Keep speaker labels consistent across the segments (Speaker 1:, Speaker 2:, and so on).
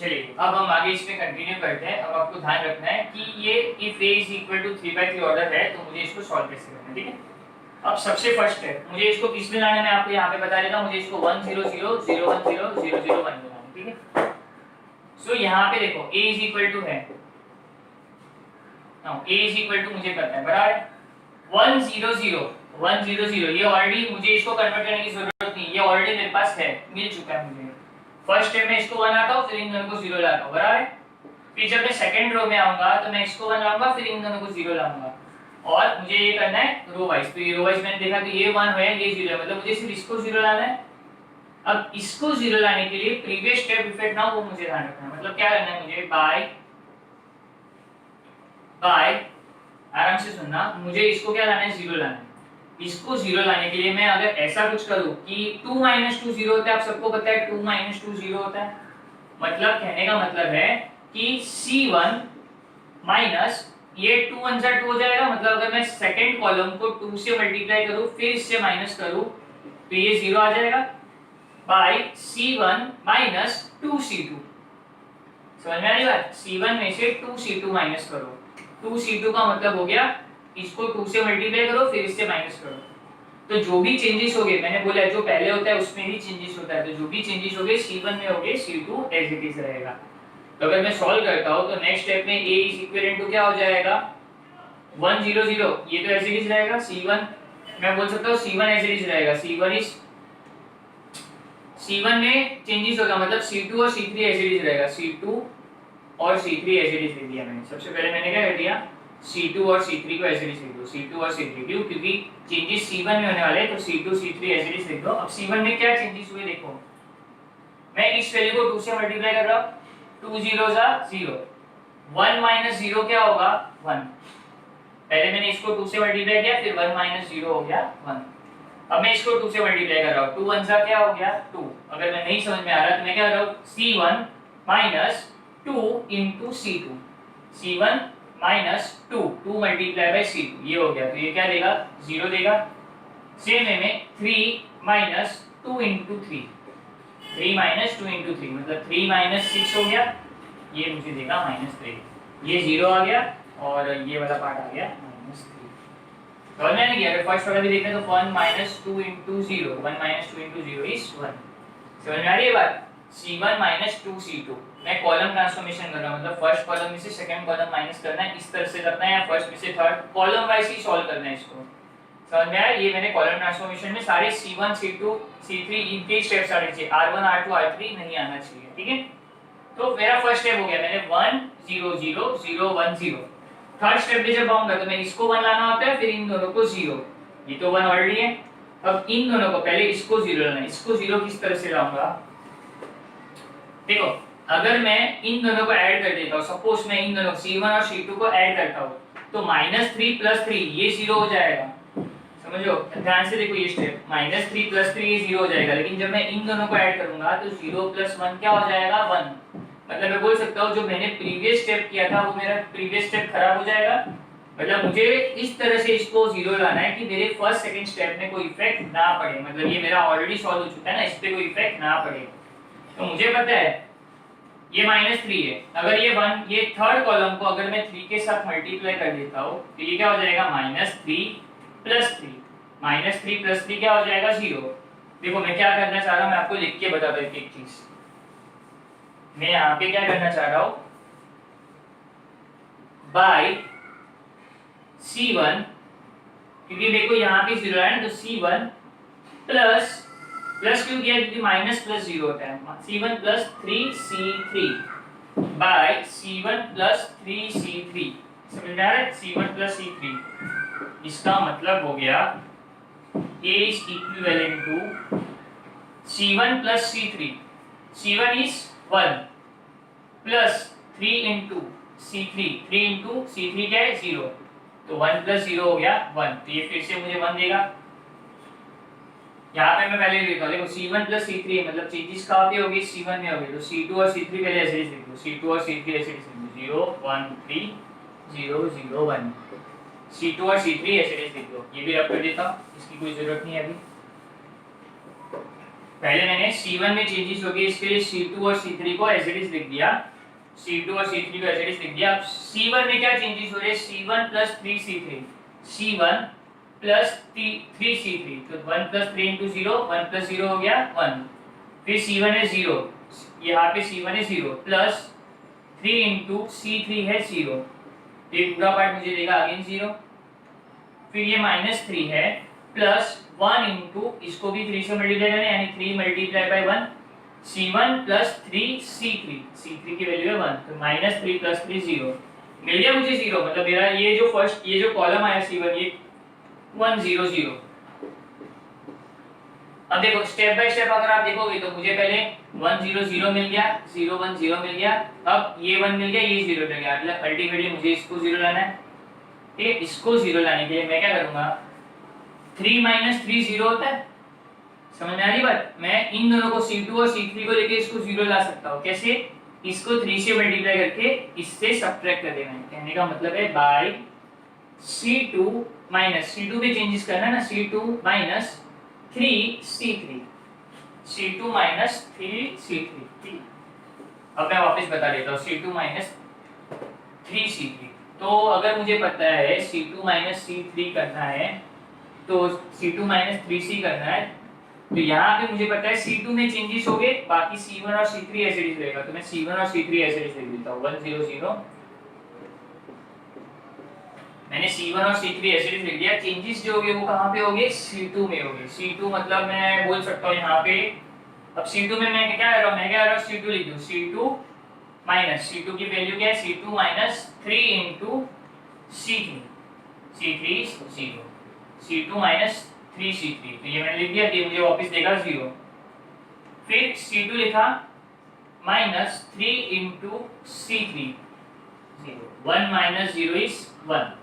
Speaker 1: चलिए अब हम आगे इसमें कंटिन्यू करते हैं। अब आपको ध्यान रखना है कि ये if a is equal to 3/3 order है तो मुझे इसको सॉल्व कैसे करना है, ठीक है। अब सबसे फर्स्ट है मुझे इसको किस में लाना है, मैं आपको यहाँ पे बता देता हूँ। मुझे इसको 1 0 0 0 1 0 0 0 1 में लाना है, ठीक है। सो यहाँ पे देखो a इज इक्वल टू है, a इज इक्वल टू मुझे पता है बराबर 1 0 0 1 0 0। ये ऑलरेडी मुझे इसको कन्वर्ट करने की जरूरत नहीं, ये ऑलरेडी मेरे पास है, मिल चुका है मुझे। फर्स्ट स्टेप में इसको 1 आता हूँ, फिर इन दोनों को 0 लाता हूँ बराबर। फिर जब मैं सेकंड रो में आऊंगा तो मैं इसको 1 लाऊंगा, फिर इन दोनों को 0 लाऊंगा। और मुझे ये करना है रो वाइज। तो ये रो वाइज मैंने देखा तो ये 1 है, ये 0 है, मतलब मुझे सिर्फ इसको 0 लाना है। अब इसको 0 लाने के लिए प्रीवियस स्टेप इफेक्ट ना वो मुझे ध्यान रखना है। मतलब क्या करना है मुझे, बाय आराम से सुनना, मुझे इसको क्या लाना है, 0 लाना है। इसको 0 लाने के लिए मैं अगर ऐसा कुछ करूं कि 2 - 2 0 होता है, आप सबको पता है 2 - 2 0 होता है। मतलब कहने का मतलब है कि C1 माइनस ये 2 1 जा 2 हो जाएगा। मतलब अगर मैं सेकंड कॉलम को 2 से मल्टीप्लाई करूं फिर इससे माइनस करूं तो ये 0 आ जाएगा बाय C1 माइनस 2C2। समझ में आ रही बात? C1 में से 2C2 माइनस करो। 2C2 का मतलब हो गया इसको 2 से मल्टीप्लाई करो फिर इससे माइनस करो। तो जो भी चेंजेस होंगे, मैंने बोला जो पहले होता है उसमें ही चेंजेस होता है, तो जो भी चेंजेस होंगे C1 में होंगे, C2 एज इट इज रहेगा। तो अगर मैं सॉल्व करता हूं तो नेक्स्ट स्टेप में a इज इक्विवेलेंट टू क्या हो जाएगा, 1 0 0। ये तो एज इट इज रहेगा। C1 मैं बोल सकता हूं C1 एज इट इज रहेगा। C1 में चेंजेस होगा, मतलब C2 और C3 एज इट इज रहेगा। C2 और C3 एज इट इज लिख दिया मैंने। सबसे पहले मैंने क्या कर दिया, C2 और C3 को एज इट इज लिख दो। C2 और C3 क्यों, क्योंकि चेंजेस C1 में होने वाले हैं, तो C2 C3 as it is लिख दो। अब C1 में क्या चेंजेस हुए देखो, मैं इस वैल्यू को 2 से मल्टीप्लाई कर रहा हूं, 2 0 0, 1 माइनस 0 क्या होगा, 1। पहले मैंने इसको 2 से मल्टीप्लाई किया, फिर 1 माइनस 0 हो गया 1। अब मैं इसको 2 से मल्टीप्लाई कर रहा हूं, 2 1 जा क्या हो गया 2। अगर मैं नहीं समझ में आ रहा तो मैं क्या कर रहा हूं, C1 minus 2 into C2। C1 minus 2 multiply by C2, ये हो गया। तो ये क्या देगा, 0 देगा। सेम वे में 3 माइनस 2 इनटू 3, 3 माइनस 2 इनटू 3 मतलब 3 माइनस 6 हो गया, ये मुझे देगा -3। ये 0 आ गया और ये वाला पार्ट आ गया -3। समझ में नहीं गया? अगर फर्स्ट वाला भी देखना तो 1 - 2 इनटू 0, 1 - 2 इनटू 0 इज 1। समझ में आ रही है बात? C1 माइनस 2C2, मैं कॉलम ट्रांसफॉर्मेशन कर रहा हूं, मतलब फर्स्ट कॉलम में से सेकंड कॉलम माइनस करना है, इस तरह से करना है, या फर्स्ट में से थर्ड कॉलम वाइज ही सॉल्व करना है इसको। समझ में आया? ये मैंने कॉलम ट्रांसफॉर्मेशन में सारे C1 C2 C3 इनके स्टेप्स आने चाहिए, R1 R2 R3 नहीं आना चाहिए, ठीक है। तो मेरा फर्स्ट स्टेप हो गया, मैंने 1 0 0 0 1 0। थर्ड स्टेप पे जब आऊंगा तो मैं इसको 1 लाना होता है, फिर इन दोनों को 0। ये तो 1 ऑलरेडी है। अब इन दोनों को पहले इसको 0 लाना है। इसको 0 किस तरह से लाऊंगा, देखो अगर मैं इन दोनों को ऐड कर देता हूं, सपोज मैं इन दोनों C1 और C2 को ऐड करता हूं, तो -3 + 3 ये 0 हो जाएगा। समझो ध्यान से देखो, ये स्टेप -3 + 3 ये 0 हो जाएगा। लेकिन जब मैं इन दोनों को ऐड करूंगा तो 0 + 1 क्या हो जाएगा, 1। मतलब मैं बोल सकता हूं जो मैंने प्रीवियस स्टेप किया था वो मेरा प्रीवियस स्टेप खराब हो जाएगा। मतलब मुझे इस तरह से इसको 0 लाना है कि मेरे फर्स्ट सेकंड स्टेप में कोई इफेक्ट ना पड़े। मतलब ये मेरा ऑलरेडी सॉल्व हो चुका है ना, इस पे कोई इफेक्ट ना पड़े। तो मुझे पता है ये -3 है। अगर ये 1, ये थर्ड कॉलम को अगर मैं 3 के साथ मल्टीप्लाई कर देता हूं तो ये क्या हो जाएगा, -3 + 3। -3 + 3 क्या हो जाएगा, 0। देखो मैं क्या करना चाह रहा हूं, मैं आपको लिख के बता दूं एक चीज। मैं यहाँ पे क्या करना चाह रहा हूं, बाय C1, क्योंकि देखो यहाँ पे 0 है ना, तो C1 प्लस क्यों किया, क्योंकि माइनस प्लस 0 होता है। C1 + 3C3 bye C1 + 3C3। समझ में आ रहा है? C1 + C3, इसका मतलब हो गया A is equivalent to C1 + C3। C1 is 1 plus 3 into C3, 3 into C3 क्या है, 0। तो 1 + 0 हो गया 1, तो ये फिर से मुझे 1 देगा। यहाँ पे मैं पहले लिखता हूँ, देखो C1 + C3 है, मतलब चेंजेस कहाँ पे होगी, C1 में होगी। तो C2 और C3 पहले ऐसे ही लिख दो, C2 और C3 ऐसे लिख दो, 0 1 3 0 0 1। C2 और C3 ऐसे लिख दो। ये भी रख कर देता हूँ, इसकी कोई जरूरत नहीं है अभी। पहले मैंने C1 में चेंजेस हो गए, इसके लिए C2 और C3 को एज इट इज लिख दिया, C2 और C3 को एज इट इज लिख दिया। अब C1 में क्या चेंजेस हो रहे हैं, C1 plus 3C3, C1 plus 3C3, तो 1 प्लस 3 इंटू 0, 1 प्लस 0 हो गया 1, फिर C1 है 0, यहाँ पे C1 है 0 प्लस 3 इंटू C3 है 0, ये पूरा पार्ट मुझे देगा अगेन 0, फिर ये -3 है प्लस 1 इंटू इसको भी 3 से मल्टीप्लाई करना है, यानी 3 multiply by 1, C1 plus 3C3, C3 की वैल्यू है 1, तो -3 प्लस 3 0, मिल गया मुझे 0, मतलब मेरा ये जो फर्स्ट ये जो कॉलम आया C1 ये 1 0 0। अब देखो स्टेप बाय स्टेप अगर आप देखोगे तो मुझे पहले 1 0 0 मिल गया, 0 1 0 मिल गया, अब ये 1 मिल गया, ये 0 मिल गया, मतलब अल्टीमेटली मुझे इसको 0 लाना है। ठीक है, इसको 0 लाने के लिए मैं क्या करूंगा, 3 - 3 0 होता है, समझ में आ रही बात। मैं इन दोनों को C2 और C3 को लेके इसको 0 ला सकता हूँ, कैसे, इसको 3 से मल्टीप्लाई करके इससे सब्ट्रैक्ट कर देना है, कहने का मतलब है बाय C2 माइनस C2 पे चेंजेस करना है ना, C2 minus 3C3, C2 minus 3C3। अब मैं वापस बता देता हूँ, C2 माइनस 3C3, तो अगर मुझे पता है C2 माइनस C3 करना है तो C2 माइनस 3C करना है, तो यहाँ पे मुझे पता है C2 में चेंजेस हो गए, बाकी C1 और C3 ऐसे ही रहेगा, तो मैं C1 और C3 ऐसे ही लिख देता हूँ 1 0 0, मैंने C1 और C3 ऐसे ही लिख दिया। चेंजेस जो हो गए वो कहाँ पे हो गए, C2 में हो गए। C2 मतलब मैं बोल सकता हूँ यहाँ पे, अब C2 में मैं क्या कर रहा हूँ, मैं क्या कर रहा हूँ, C2 लिख दूँ, C2 माइनस C2 की वैल्यू क्या है, C2 minus 3 into C3, C3 0, C2 minus 3C3, तो ये मैंने लिख दिया, ये मुझे वापस देगा 0, फिर C2 लिखा minus 3 into C3 0, 1 minus 0 is 1,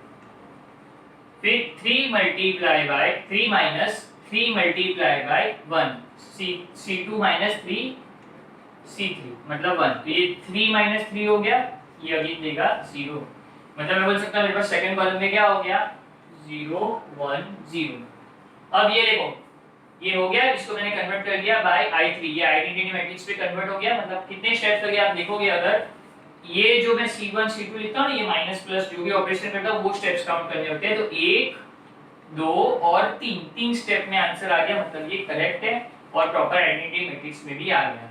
Speaker 1: फिर 3 multiply by 3 minus 3 multiply by 1, C2 minus 3 C3 मतलब 1, तो ये 3 माइनस 3 हो गया, ये अगेन देगा 0, मतलब मैं बोल सकता हूँ मेरे पास सेकंड कॉलम में क्या हो गया 0 1 0। अब ये देखो ये हो गया, इसको मैंने कन्वर्ट कर दिया बाय I3, ये आइडेंटिटी मैट्रिक्स पे कन्वर्ट हो गया, मतलब कितने स्टेप्स लगे आप देखोगे, अगर ये जो मैं C1 C2 लिखता हूँ ना, ये माइनस प्लस जो भी ऑपरेशन करता हूँ वो स्टेप्स काउंट करने होते हैं, तो 1 2 और 3 स्टेप में आंसर आ गया, मतलब ये करेक्ट है और प्रॉपर आइडेंटिटी मैट्रिक्स में भी आ गया।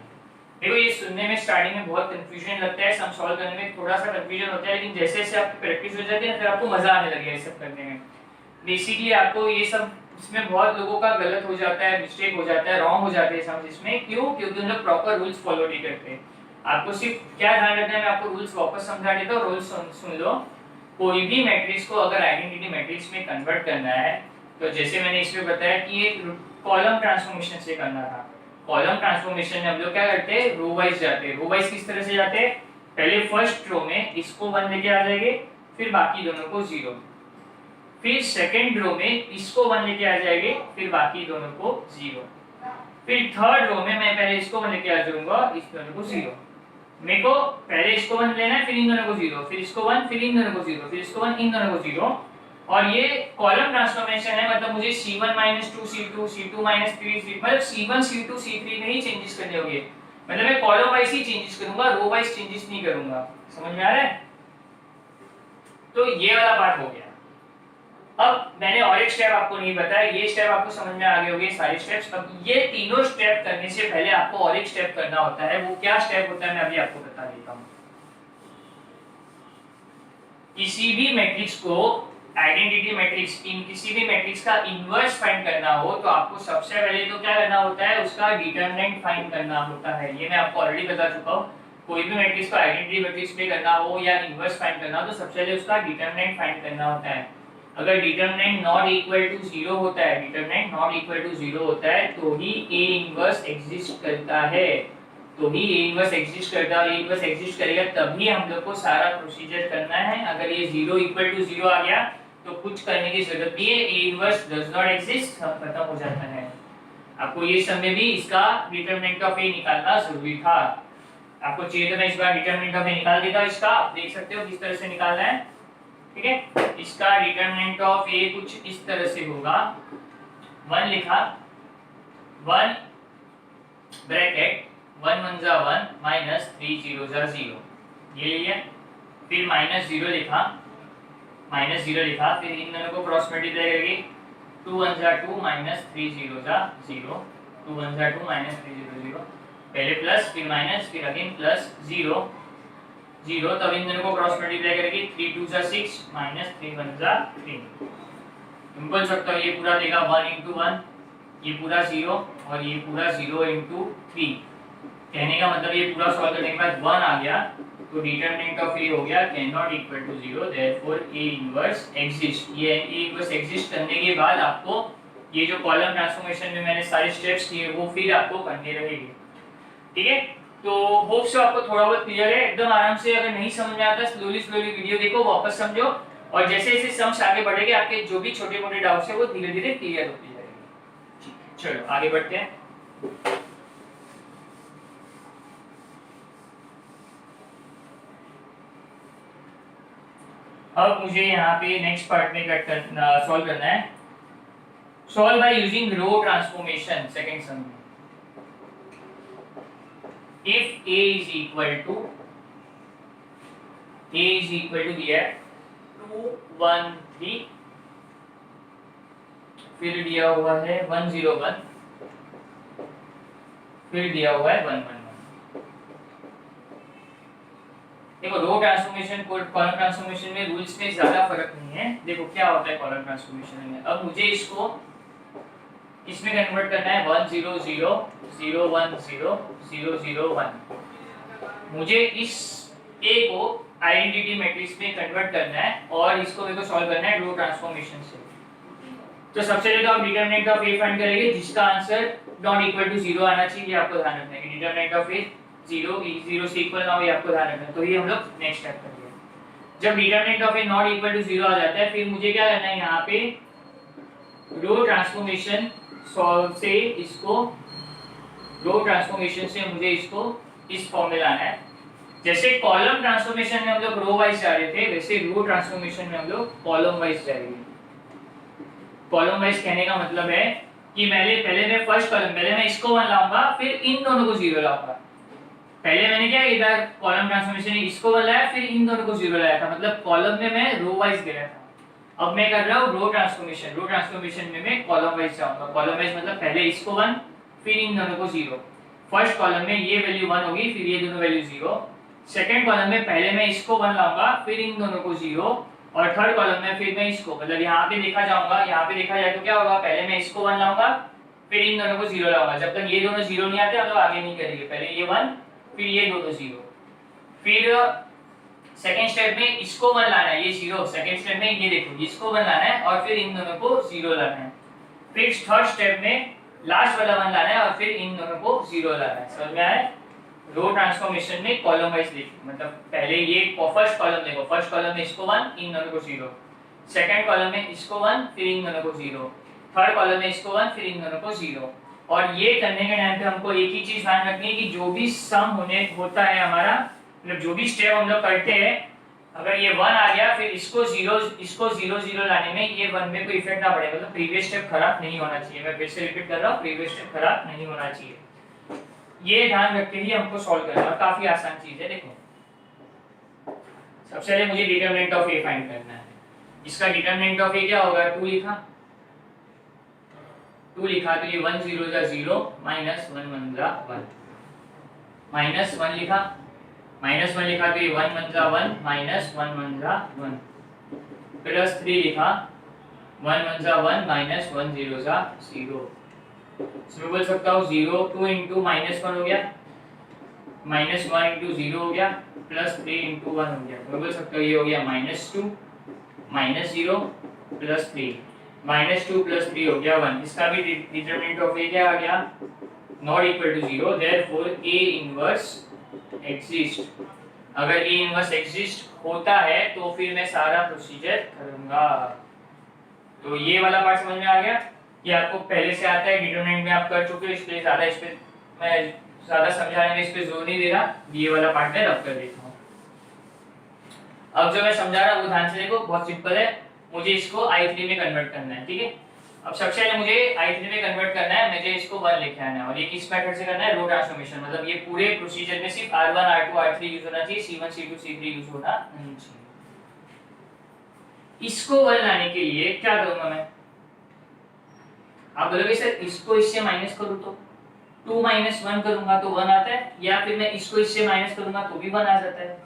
Speaker 1: देखो ये सुनने में स्टार्टिंग में बहुत कंफ्यूजन लगता है, सम सॉल्व करने में थोड़ा सा कंफ्यूजन होता है, लेकिन जैसे जैसे आपकी प्रैक्टिस हो जाती है ना फिर आपको मजा आने लगेगा ये सब करने में। बेसिकली आपको ये सब इसमें बहुत लोगों का गलत हो जाता है, मिस्टेक हो जाता है, रॉन्ग हो जाते हैं समझ इसमें, क्यों, क्योंकि उन लोग प्रॉपर रूल्स फॉलो नहीं करते। आपको सिर्फ क्या ध्यान रखना है, मैं आपको रूल्स वापस समझा देता हूँ, रूल्स सुन लो। कोई भी मैट्रिक्स को अगर आइडेंटिटी मैट्रिक्स में कन्वर्ट करना है तो जैसे मैंने इसमें बताया कि ये कॉलम ट्रांसफॉर्मेशन से करना था, कॉलम ट्रांसफॉर्मेशन में हम लोग क्या करते हैं, रो वाइज जाते हैं। रो वाइज किस तरह से जाते हैं, पहले फर्स्ट रो में इसको 1 लेके आ जाएंगे, फिर बाकी दोनों को 0, फिर सेकंड रो में इसको 1 लेके आ जाएंगे, फिर बाकी दोनों को 0, फिर थर्ड रो में मैं पहले इसको 1 लेके आ जाऊंगा, इस दोनों को 0, मेरे को पहले इसको 1 लेना है, फिर इन दोनों को 0, फिर इसको 1, फिर इन दोनों को 0, फिर इसको 1, इन दोनों को 0, और ये कॉलम ट्रांसफॉर्मेशन है, मतलब मुझे C1 2 C2 C2 3 C, मतलब C1 C2 C3 में ही चेंजेस करने होंगे, मतलब मैं कॉलम वाइज ही चेंजेस करूंगा, रो वाइज चेंजेस नहीं करूंगा। समझ में आ रहा है, तो ये वाला पार्ट हो गया। अब मैंने और एक स्टेप आपको नहीं बताया, ये स्टेप आपको समझ में आ गए होंगे सारे स्टेप्स। अब ये तीनों स्टेप करने से पहले आपको और एक स्टेप करना होता है, वो क्या स्टेप होता है मैं अभी आपको बता देता हूं। किसी भी मैट्रिक्स को आइडेंटिटी मैट्रिक्स, इन किसी भी मैट्रिक्स का इनवर्स फाइंड करना हो तो आपको सबसे पहले तो क्या करना होता है, उसका डिटरमिनेंट फाइंड करना होता है। ये मैं आपको ऑलरेडी बता चुका हूं, कोई भी मैट्रिक्स को आइडेंटिटी मैट्रिक्स में करना हो या इनवर्स फाइंड करना हो तो सबसे पहले उसका डिटरमिनेंट फाइंड करना होता है। अगर डिटरमिनेंट नॉट इक्वल टू 0 होता है, डिटरमिनेंट नॉट इक्वल टू 0 होता है तो ही A इनवर्स एग्जिस्ट करता है, तो ही A इनवर्स एग्जिस्ट करता है। A इनवर्स एग्जिस्ट करेगा तभी हम लोग को सारा प्रोसीजर करना है। अगर ये 0 इक्वल टू 0 आ गया तो कुछ करने की जरूरत नहीं है, A inverse does not exist, सब खत्म हो जाता है। आपको ये समय भी इसका डिटरमिनेंट ऑफ A निकालना जरूरी था। आपको चाहिए तो मैं इस बार डिटरमिनेंट ऑफ A निकाल देता हूं, इसका आप देख सकते हो किस तरह से निकालना है। ठीक है, इसका डिटरमिनेंट ऑफ A कुछ इस तरह से होगा, 1 लिखा, 1 ब्रैकेट 1 1 जा 1 माइनस 3 0 जा 0, ये लिया। फिर -0 लिखा, फिर इन दोनों को क्रॉस मल्टीप्लाई करके 2 1 जा 2 माइनस 3 0 जा 0, 2 1 जा 2 माइनस 3 0 0, पहले प्लस फिर माइनस फिर अगेन प्लस 0 0, तब इन दोनों को क्रॉस मल्टीप्लाई करके 3 2 जा 6 माइनस 3 1 जा 3। तुम बोल सकते हो ये पूरा देगा 1 into 1, ये पूरा 0 और ये पूरा 0 into 3। कहने का मतलब ये पूरा सॉल्व करने के बाद 1 आ गया, तो डिटरमिनेंट ऑफ ए हो गया can not equal to 0, therefore A inverse exist. ये ए इनवर्स एग्जिस्ट करने के बाद आपको ये जो कॉलम ट्रांसफॉर्मेशन में मैंने सारे स्टेप्स किए वो फिर आपको करने रहेंगे, ठीक है। तो होप सो आपको थोड़ा बहुत क्लियर है, एकदम आराम से। अगर नहीं समझ में आता स्लोली वीडियो देखो, वापस समझो, और जैसे जैसे समझ आगे बढ़ेंगे आपके जो भी छोटे मोटे डाउट्स है वो धीरे धीरे क्लियर होते जाएंगे। चलो आगे बढ़ते हैं। अब मुझे यहाँ पे नेक्स्ट पार्ट में सॉल्व करना है। Solve by using row transformation, second sum में। If A is equal to दिया 2 1 3, फिर दिया हुआ है 1 0 1, फिर दिया हुआ है 1 1 1। देखो रो ट्रांसफॉर्मेशन कॉलम ट्रांसफॉर्मेशन में रूल्स में ज्यादा फर्क नहीं है। देखो क्या होता है कॉलम ट्रांसफॉर्मेशन में, अब मुझे इसको इसमें कन्वर्ट करना है 1 0 0 0 1 0 0 0 1। मुझे इस A को आइडेंटिटी मैट्रिक्स में कन्वर्ट करना है और इसको मेरे को सॉल्व करना है रो ट्रांसफॉर्मेशन से। तो सबसे पहले तो आप डिटरमिनेंट ऑफ A फाइंड करेंगे जिसका आंसर नॉट इक्वल टू 0 आना चाहिए। आपको ध्यान रखना है कि डिटरमिनेंट ऑफ A 0 से इक्वल ना हो, ये आपको ध्यान रखना है। तो ये हम लोग नेक्स्ट स्टेप करेंगे। जब determinant of A not equal to 0 आ जाता है, फिर मुझे क्या करना है, यहाँ पे रो ट्रांसफॉर्मेशन से इसको मुझे इसको इस फॉर्म में लाना है। जैसे कॉलम ट्रांसफॉर्मेशन में हम लोग रो वाइज जा रहे थे, वैसे रो ट्रांसफॉर्मेशन में हम लोग कॉलम वाइज जाएंगे। कॉलम वाइज कहने का मतलब है कि पहले मैं फर्स्ट कॉलम, पहले मैं इसको 1 लाऊंगा, फिर इन दोनों को 0 लाऊंगा। पहले मैंने क्या इधर कॉलम ट्रांसफॉर्मेशन में इसको 1 लाया, फिर इन दोनों को 0 लाया था, मतलब कॉलम में मैं रो वाइज गया था। अब मैं कर रहा हूँ रो ट्रांसफॉर्मेशन में मैं कॉलम वाइज जाऊंगा। कॉलम वाइज मतलब पहले इसको 1, फिर इन दोनों को 0। फर्स्ट कॉलम में ये वैल्यू 1 होगी, फिर ये दोनों वैल्यू 0। सेकंड कॉलम में पहले मैं इसको 1 लाऊंगा, फिर इन दोनों को 0, और थर्ड कॉलम में फिर मैं इसको, मतलब यहाँ पे देखा जाए तो क्या होगा, पहले मैं इसको 1 लाऊंगा, फिर इन दोनों को 0 लाऊंगा। जब तक ये दोनों 0 नहीं आते हम लोग आगे नहीं करेंगे। पहले ये 1, फिर ये दोनों 0, फिर सेकंड स्टेप में इसको 1 लाना है, ये 0। सेकंड स्टेप में ये देखो इसको 1 लाना है और फिर इन दोनों को 0 लाना है। फिर थर्ड स्टेप में लास्ट वाला 1 लाना है और फिर इन दोनों को 0 लाना है। समझ में आया? रो ट्रांसफॉर्मेशन में कॉलम वाइज देखो, मतलब पहले ये फर्स्ट कॉलम देखो, फर्स्ट कॉलम में इसको 1, इन दोनों को 0, सेकंड कॉलम में इसको 1, फिर इन दोनों को 0, थर्ड कॉलम में इसको 1, फिर इन दोनों को 0। और ये करने के टाइम पे हमको एक ही चीज ध्यान रखनी है कि जो भी सम होता है हमारा, मतलब जो भी स्टेप हम लोग करते हैं, अगर ये 1 आ गया, फिर इसको 0 0 लाने में ये 1 में कोई इफेक्ट ना पड़े, मतलब प्रीवियस स्टेप खराब नहीं होना चाहिए। मैं फिर से रिपीट कर रहा हूँ, प्रीवियस स्टेप खराब नहीं होना चाहिए। ये ध्यान रख के ही हमको सॉल्व करना है, काफी आसान चीज है। देखो सबसे पहले मुझे डिटरमिनेंट ऑफ ए फाइंड करना है। इसका डिटरमिनेंट ऑफ ए क्या होगा, 2 लिखा, तो ये 1 0 जा 0 माइनस 1 1 जा 1, माइनस 1 लिखा, तो ये 1 1 जा 1 माइनस 1 1 जा 1, प्लस 3 लिखा, 1 1 जा 1 माइनस 1 0 जा 0। इसमें बोल सकता हूँ 0 2 इंटू माइनस 1 हो गया, माइनस 1 इंटू 0 हो गया, प्लस 3 इंटू 1 हो गया। मैं बोल सकता हूँ ये हो गया -2 माइनस 0 प्लस 3, -2 प्लस 3 हो गया 1। इसका भी डिटरमिनेंट ऑफ ए क्या आ गया, not equal to 0, therefore A inverse exist. अगर ए इनवर्स एग्जिस्ट होता है तो फिर मैं सारा प्रोसीजर करूंगा। तो ये वाला पार्ट समझ में आ गया कि आपको पहले से आता है, डिटरमिनेंट में आप कर चुके हो, इसलिए ज्यादा इस पे मैं ज्यादा समझाने में इस पे जोर नहीं दे रहा। ये वाला पार्ट मैं रब कर देता हूँ। अब जो मैं समझा रहा हूँ वो ध्यान से देखो, बहुत सिंपल है। मुझे इसको I3 में कन्वर्ट करना है, ठीक है। अब सबसे पहले मुझे i3 में कन्वर्ट करना है, मुझे इसको 1 लेके आना है और ये किस मेथड से करना है, रो ट्रांसफॉर्मेशन। मतलब ये पूरे प्रोसीजर में सिर्फ r1 r2 r3 यूज होना चाहिए, c1 c2 c3 यूज होना नहीं चाहिए। इसको 1 लाने के लिए क्या करूंगा मैं, आप बोलोगे सर इसको इससे माइनस करूं तो 2 माइनस 1 करूंगा तो 1 आता है, या फिर मैं इसको इससे माइनस करूंगा तो भी 1 आ जाता है।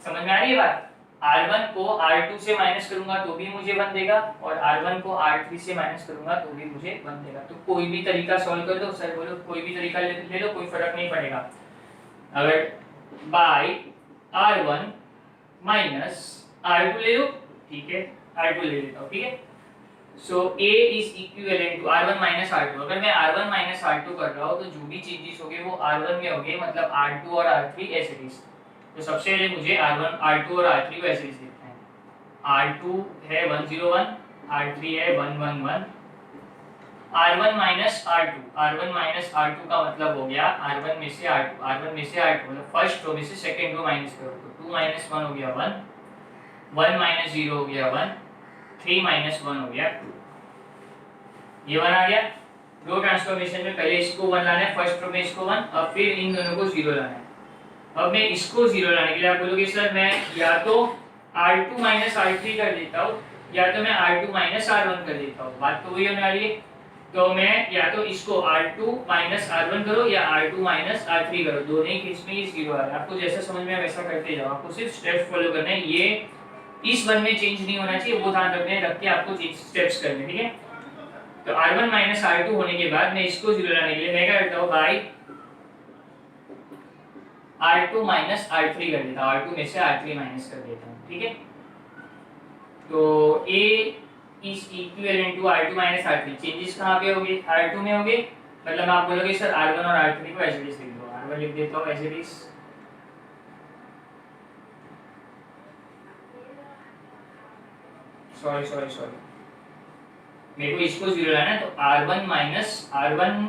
Speaker 1: समझ में आ रही है बात? R1 को R2 से माइनस करूंगा तो भी मुझे 1 देगा और R1 को R3 से माइनस करूंगा तो भी मुझे 1 देगा। तो कोई भी तरीका सॉल्व कर दो सर, बोलो कोई भी तरीका ले लो, कोई फर्क नहीं पड़ेगा। अगर बाय R1 माइनस R2 ले लो, ठीक है, R2 ले लेता हूं, ठीक है। सो A is equivalent to R1 minus R2। अगर मैं R1 माइनस R2 कर रहा हूं तो जो भी चेंजेस होंगे वो R1 में होंगे, मतलब R2 और R3 ऐसे ही। तो सबसे पहले मुझे R1 R2 और R3 को ऐसे ही लिखना है। R2 है 101, R3 है 111। R1 minus R2, R1 minus R2 का मतलब हो गया R1 में से R2, R1 में से R2 मतलब फर्स्ट रो में से सेकंड रो माइनस करो तो 2 माइनस 1 हो गया 1, 1 माइनस 0 हो गया 1, 3 माइनस 1 हो गया 2। ये 1 आ गया। रो ट्रांसफॉर्मेशन में पहले इसको 1 लाना है, फर्स्ट रो में इसको 1, अब फिर इन दोनों को 0 लाना है। अब मैं इसको 0 लाने के लिए आप बोलोगे सर मैं या तो R2 माइनस R3 कर देता हूँ या तो मैं R2 माइनस R1 कर देता हूँ, बात तो वही होने वाली है। तो मैं या तो इसको R2 माइनस R1 करो या R2 माइनस R3 करो, दोनों ही केस में ये 0 आ रहा है। आपको जैसा समझ में आए वैसा करते जाओ, आपको सिर्फ स्टेप्स फॉलो करने हैं। ये इस वन में चेंज नहीं होना चाहिए, वो ध्यान रख के आपको स्टेप्स करने, ठीक है। तो R1 माइनस R2 होने के बाद मैं इसको 0 लाने के लिए मैं क्या करता हूँ भाई R2 माइनस R3 कर देता हूँ, R2 में से R3 माइनस कर देता हूँ, ठीक है। तो A is equivalent to R2 minus R3। Changes कहाँ पे होंगे, R2 में होंगे। मतलब आप बोलोगे सर R1 और R3 को एज इट इज लिख दो, R1 लिख देता हूँ एज इट इज, सॉरी मेरे को इसको 0 लाना है। तो R1 minus R1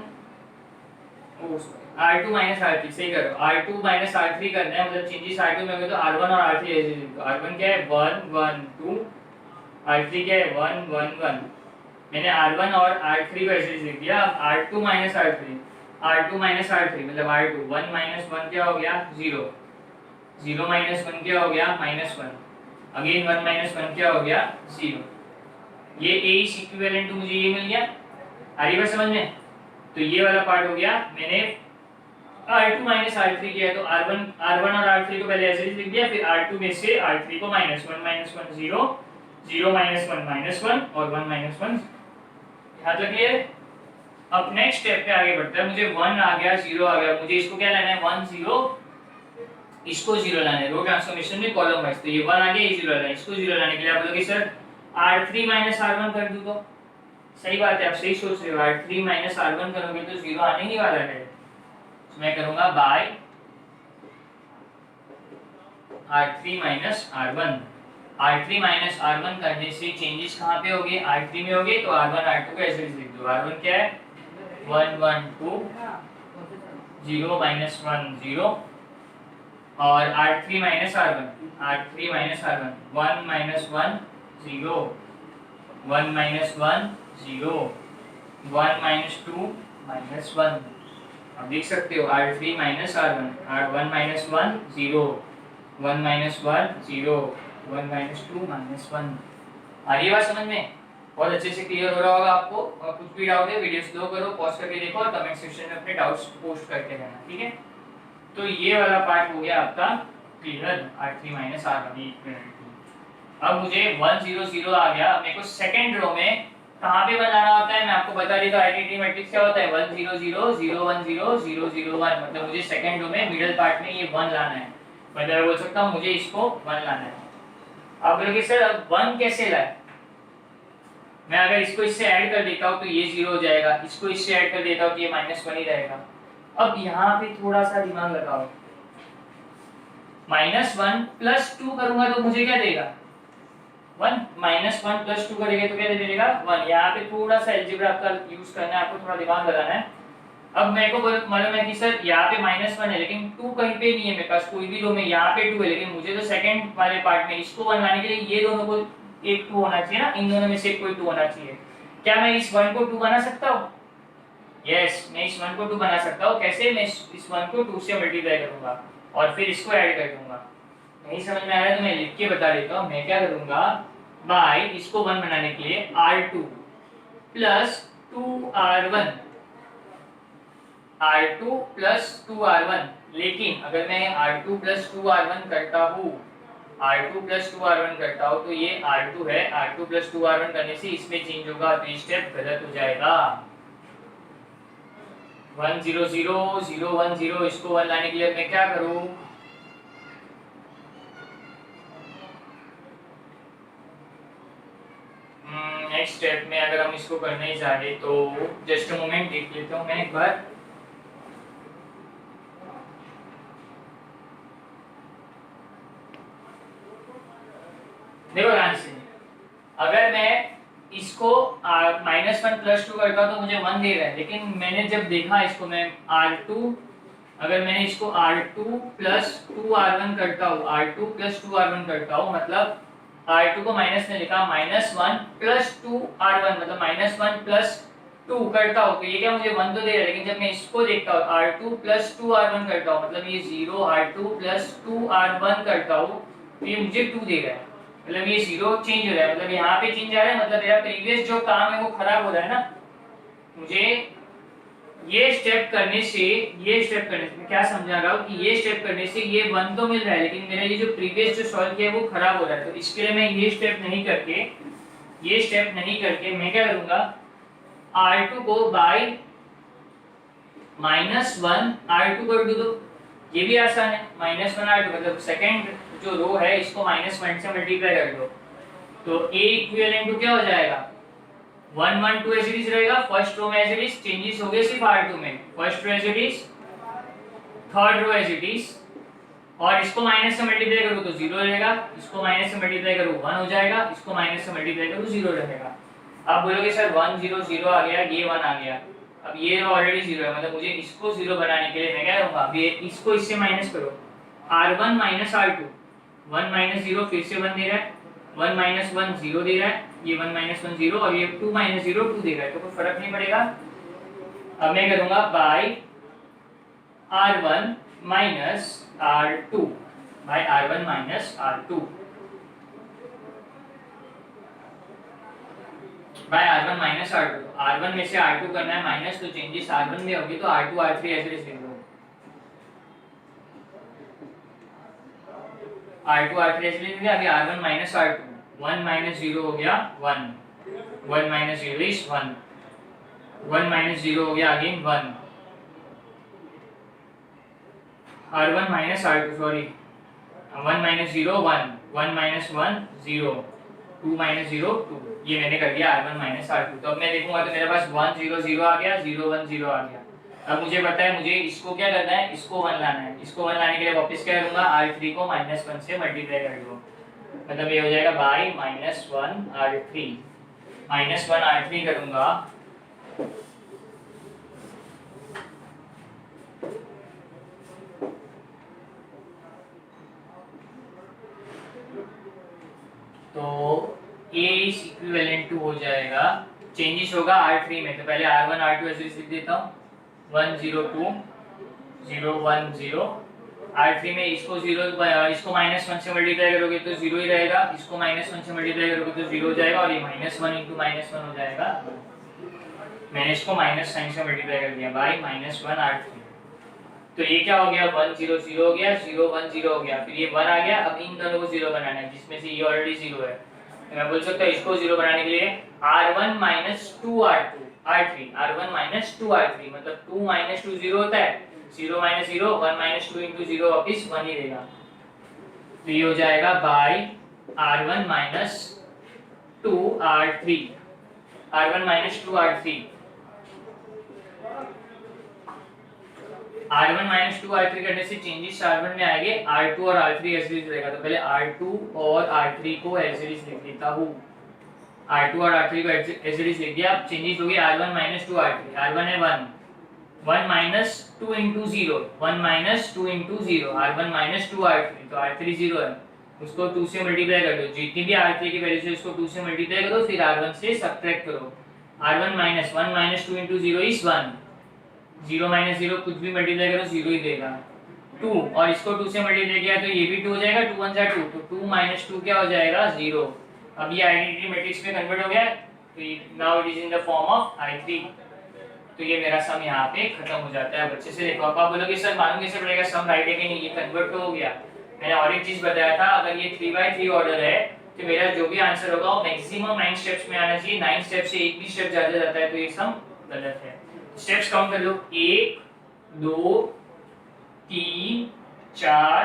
Speaker 1: R2 minus R3 सही करो, R2 माइनस R3 करना है, मतलब चेंजेस R2 में होंगे तो R1 और R3 ऐसे लिख दो। R1 क्या है 1 1 2, R3 क्या है 1 1 1। मैंने R1 और R3 को ऐसे लिख दिया। अब R2 minus R3, R2 minus R3 मतलब R2, 1 माइनस 1 क्या हो गया 0, 0 माइनस 1 क्या हो गया माइनस 1, अगेन 1 माइनस 1 क्या हो गया 0। ये A इज इक्विवेलेंट टू मुझे ये मिल गया, आ रही बात समझ में। तो ये वाला पार्ट हो गया, मैंने R2 माइनस R3 किया तो R1 और R3 को पहले ऐसे ही लिख दिया, फिर R2 में से R3 को माइनस 1 0, 0 माइनस 1 माइनस 1 और 1 माइनस 1। यहाँ तक क्लियर। अब नेक्स्ट स्टेप पे आगे बढ़ते हैं। मुझे 1 आ गया 0 आ गया, मुझे इसको क्या लाना है 1 0, इसको 0 लाना है। रो ट्रांसफॉर्मेशन में कॉलम वाइज, तो ये 1 आ गया ये 0 लाना है। इसको 0 लाने के लिए आप बोलोगे सर R3 माइनस R1 कर दूं तो सही बात है, आप सही सोच रहे हो। R3 माइनस R1 करोगे तो 0 आने ही वाला है। तो मैं करूंगा bye R3 minus R1। R3 minus R1 करने से चेंजेस कहाँ पे होंगे R3 में होंगे, तो R1 R2 को ऐसे लिख दो। R1 क्या है 1 1 2, 0 माइनस 1 0 और R3 minus R1 1 minus 1 0, 1 minus 1 0, 1 minus 2 minus 1। अब देख सकते हो R3 minus R1, 1 minus 1 0, 1 minus 1 0, 1 minus 2 minus 1। आ रही है बात समझ में? बहुत अच्छे से क्लियर हो रहा होगा आपको। और कुछ भी डाउट है वीडियो स्लो करो, पॉज करके देखो और कमेंट सेक्शन में अपने डाउट्स पोस्ट करके रहना, ठीक है। तो ये वाला पार्ट हो गया आपका क्लियर, R3 माइनस R1। अब मुझे 1 0 0 आ गया। मेरे को सेकंड रो में कहाँ पे बनाना होता है मैं आपको बता देता हूँ। आइडेंटिटी मैट्रिक्स क्या होता है 1 0 0 0 1 0 0 0 1। मतलब मुझे सेकंड रो में मिडिल पार्ट में ये 1 लाना है। मतलब बोल सकता हूँ मुझे इसको 1 लाना है। अब बोलोगे सर अब 1 कैसे लाए, मैं अगर इसको इससे ऐड कर देता हूँ तो ये 0 हो जाएगा, इसको इससे ऐड कर देता हूँ तो ये -1 ही रहेगा। अब यहाँ पे थोड़ा सा दिमाग लगाओ, -1 प्लस 2 करूंगा तो मुझे क्या देगा 1, -1 प्लस 2 करेंगे तो क्या दे देगा 1। यहाँ पे थोड़ा सा अलजेब्रा आपका यूज करना है, आपको थोड़ा दिमाग लगाना है। अब मेरे को मालूम है कि सर यहाँ पे -1 है लेकिन 2 कहीं पे नहीं है मेरे पास, कोई भी रो में यहाँ पे 2 है, लेकिन मुझे तो सेकंड वाले पार्ट में इसको 1 लाने के लिए ये दोनों को एक 2 होना चाहिए ना, इन दोनों में से कोई 2 होना चाहिए। क्या मैं इस 1 को 2 बना सकता हूँ? यस, मैं इस 1 को 2 बना सकता हूँ। कैसे? मैं इस 1 को 2 से मल्टीप्लाई करूंगा और फिर इसको ऐड कर दूंगा। नहीं समझ में आ रहा है तो मैं लिख के बता देता हूँ। मैं क्या करूंगा, बाय इसको 1 बनाने के लिए R2 plus 2R1, R2 plus 2R1। लेकिन अगर मैं R2 प्लस 2R1 करता हूँ, R2 प्लस 2R1 करता हूँ तो ये R2 है, R2 प्लस 2R1 करने से इसमें चेंज होगा तो स्टेप गलत हो जाएगा। 1 0 0 0 1 0, इसको 1 लाने के लिए मैं क्या करूँ? नेक्स्ट स्टेप में अगर हम इसको करने ही चाहे तो जस्ट मोमेंट देख लेता हूँ मैं एक बार। देखो ध्यान से, अगर मैं इसको -1 प्लस 2 करता हूँ तो मुझे 1 दे रहा है, लेकिन मैंने जब देखा इसको मैं R2, अगर मैंने इसको R2 प्लस 2R1 करता हूँ, R2 प्लस 2R1 करता हूँ, मतलब R2 को माइनस में लिखा, -1 प्लस 2R1 मतलब -1 प्लस 2 करता हूँ तो ये क्या मुझे 1 तो दे रहा है, लेकिन जब मैं इसको देखता हूँ R2 प्लस 2R1 करता हूँ, मतलब ये 0 R2 प्लस 2R1 करता हूँ तो ये मुझे 2 दे रहा है, मतलब ये 0 चेंज हो रहा है, मतलब यहाँ पे चेंज आ रहा है, मतलब मेरा प्रीवियस जो काम है वो खराब हो रहा है ना। मुझे ये स्टेप करने से, ये स्टेप करने से मैं क्या समझा रहा हूँ कि ये स्टेप करने से ये 1 तो मिल रहा है, लेकिन मेरा ये जो प्रीवियस जो सॉल्व किया है वो खराब हो रहा है, तो इसके लिए मैं ये स्टेप नहीं करके, ये स्टेप नहीं करके मैं क्या करूंगा, R2 को बाय -1 R2 कर दो, ये भी आसान है। -1 R2 मतलब सेकंड जो रो है इसको -1 से मल्टीप्लाई कर दो तो A इक्विवेलेंट टू क्या हो जाएगा, 1 1 2 एज इट इज रहेगा। फर्स्ट रो में एज इट इज, चेंजेस हो गए सिर्फ R2 में, first row as it is, third row as it is, और इसको माइनस से मल्टीप्लाई करूँ तो 0 रहेगा, इसको माइनस से मल्टीप्लाई करूँ 1 हो जाएगा, इसको माइनस से मल्टीप्लाई करूँ 0 रहेगा। आप बोलोगे सर 1 0 0 आ गया, ये 1 आ गया, अब ये ऑलरेडी 0 है, मतलब मुझे इसको 0 बनाने के लिए मैं क्या करूँगा, अब ये इसको इससे माइनस करो, R1 माइनस R2, 1 माइनस 0 फिर से 1 दे रहा है, 1 माइनस 1 0 दे रहा है, ये 1 माइनस 1 0 और ये 2 माइनस 0 2 दे रहा है, तो कोई फर्क नहीं पड़ेगा। अब मैं करूँगा by R1 minus R2 by R1 minus R2 by R1 minus R2, R1 में से R2 करना है माइनस, तो चेंजेस R1 में होगी तो R2 R3 ऐसे लिख लो, R2 R3 ऐसे लिख दिया। अभी R1 माइनस R2, 1 माइनस 0 हो गया 1, 1 माइनस 0 इज 1, 1 माइनस 0 हो गया again 1, R1 minus R2 sorry, 1 minus 0 1, 1 minus 1 0, 2 minus 0 2, ये मैंने कर दिया R1 माइनस R2। तो अब मैं देखूंगा तो मेरे पास 1 0 0 आ गया, 0 1 0 आ गया। अब मुझे पता है मुझे इसको क्या करना है, इसको 1 लाना है, इसको 1 लाने के लिए वापस क्या करूंगा, R3 को -1 से मल्टीप्लाई कर दो, मतलब ये हो जाएगा बाय -1 R3, -1 R3 करूंगा तो A इज इक्विवेलेंट टू हो जाएगा, चेंजेस होगा R3 में, तो पहले R1 R2 ऐसे लिख देता हूँ, 1 0 2 0 1 0, R3 में इसको 0, इसको -1 से मल्टीप्लाई करोगे तो 0 ही रहेगा, इसको -1 से मल्टीप्लाई करोगे तो 0 हो जाएगा, और ये -1 इंटू -1 हो जाएगा, मैंने इसको माइनस साइन से मल्टीप्लाई कर दिया बाय -1 R3, तो ये क्या हो गया, 1 0 0 हो गया, 0 1 0 हो गया, फिर ये 1 आ गया। अब इन दोनों को 0 बनाना है, जिसमें से ये ऑलरेडी 0 है, तो मैं बोल सकता हूँ इसको 0 बनाने के लिए R1 minus 2 R2 R3, R1 minus 2 R3, मतलब 2 माइनस 2 0 होता है, 0 माइनस 0, 1 माइनस 2 इंटू 0 वापिस 1 ही रहेगा, तो ये हो जाएगा bye R1 minus 2 R3, R1 minus 2 R3, R1 minus 2 R3 करने से चेंजेस R1 में आएंगे, R2 और R3 एज इट इज रहेगा, तो पहले R2 और R3 को एज इट इज लिख देता हूँ, R2 और R3 को एज इट इज लिख दिया। अब चेंजेस हो गए R1 माइनस 2 R3, R1 है 1, 1 minus 2 into 0, 1 minus 2 into 0, R1 minus 2 R3, तो R3 0 है, उसको 2 से मल्टीप्लाई कर दो, जितनी भी R3 की वैल्यू से उसको 2 से मल्टीप्लाई करो, फिर R1 से सब्ट्रैक्ट करो, R1 minus 1 minus 2 into 0 is 1, 0 minus 0 कुछ भी मल्टीप्लाई करो 0 ही देगा। 2 और इसको 2 से मल्टीप्लाई किया तो ये भी 2 हो जाएगा, 2 1 जा 2, तो 2 माइनस 2 क्या हो जाएगा 0। अब ये आइडेंटिटी मैट्रिक्स में कन्वर्ट हो गया, तो now it is in the form of I3। तो ये मेरा सम यहाँ पे खत्म हो जाता है। अच्छे से देखो, अब आप बोलोगे सर मालूम कैसे पड़ेगा सम राइट है कि नहीं, ये कन्वर्ट तो हो गया। मैंने और एक चीज बताया था, अगर ये 3/3 ऑर्डर है तो मेरा जो भी आंसर होगा वो मैक्सिमम 9 स्टेप्स में आना चाहिए। 9 स्टेप से एक भी स्टेप ज्यादा जाता है तो ये सम गलत है। स्टेप्स काउंट कर लो, 1 2 3 4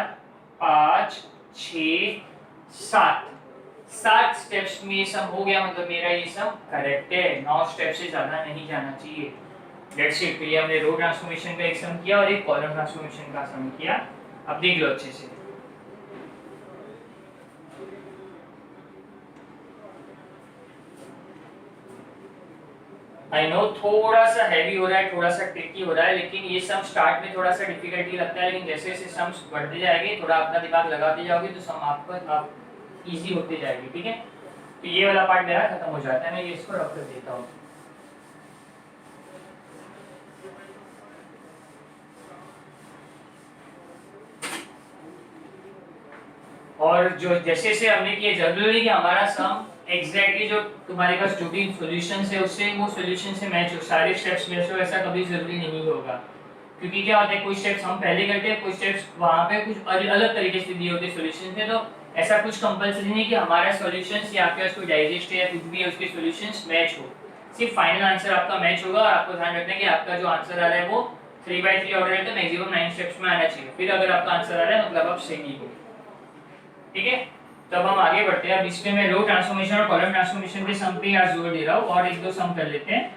Speaker 1: 5 6 7, 7 स्टेप्स में ये सम हो गया, मतलब मेरा ये सम करेक्ट है। 9 स्टेप से ज्यादा नहीं जाना चाहिए। लेट्स सी, तो ये हमने रो ट्रांसफॉर्मेशन का एक सम किया और एक कॉलम ट्रांसफॉर्मेशन का सम किया। अब देख लो अच्छे से। आई नो थोड़ा सा हैवी हो रहा है, थोड़ा सा ट्रिकी हो रहा है, लेकिन ये सम स्टार्ट में थोड़ा सा डिफिकल्टी लगता है, लेकिन जैसे जैसे सम्स बढ़ते जाएंगे, थोड़ा अपना दिमाग लगाते जाओगे तो सम आप इजी होते जाएगी। ठीक है, तो ये वाला पार्ट मेरा खत्म हो जाता है। मैं ये इसको रख कर देता हूँ। और जो जैसे जैसे हमने किया, जरूरी नहीं कि हमारा सम एग्जैक्टली जो तुम्हारे पास जो भी सॉल्यूशंस है उससे वो सॉल्यूशन से मैच हो, सारे स्टेप्स मैच हो, ऐसा कभी जरूरी नहीं होगा। क्योंकि क्या होता है, कोई स्टेप्स हम पहले करते हैं, कोई स्टेप्स वहाँ पे कुछ अलग तरीके से दिए होते हैं सॉल्यूशन में। तो ऐसा कुछ कंपलसरी नहीं कि हमारा सॉल्यूशंस या आपके पास कोई डाइजेस्ट है या कुछ भी है उसके सॉल्यूशंस मैच हो, सिर्फ फाइनल आंसर आपका मैच होगा। और आपको ध्यान रखना है कि आपका जो आंसर आ रहा है वो 3/3 ऑर्डर है, तो मैक्सिमम 9 स्टेप्स में आना चाहिए। फिर अगर आपका आंसर आ रहा है मतलब आप सही हो। ठीक है, तब हम आगे बढ़ते हैं। अब इसमें मैं रो ट्रांसफॉर्मेशन और कॉलम ट्रांसफॉर्मेशन के सम पे आज जोर दे रहा हूँ और एक दो सम कर लेते हैं।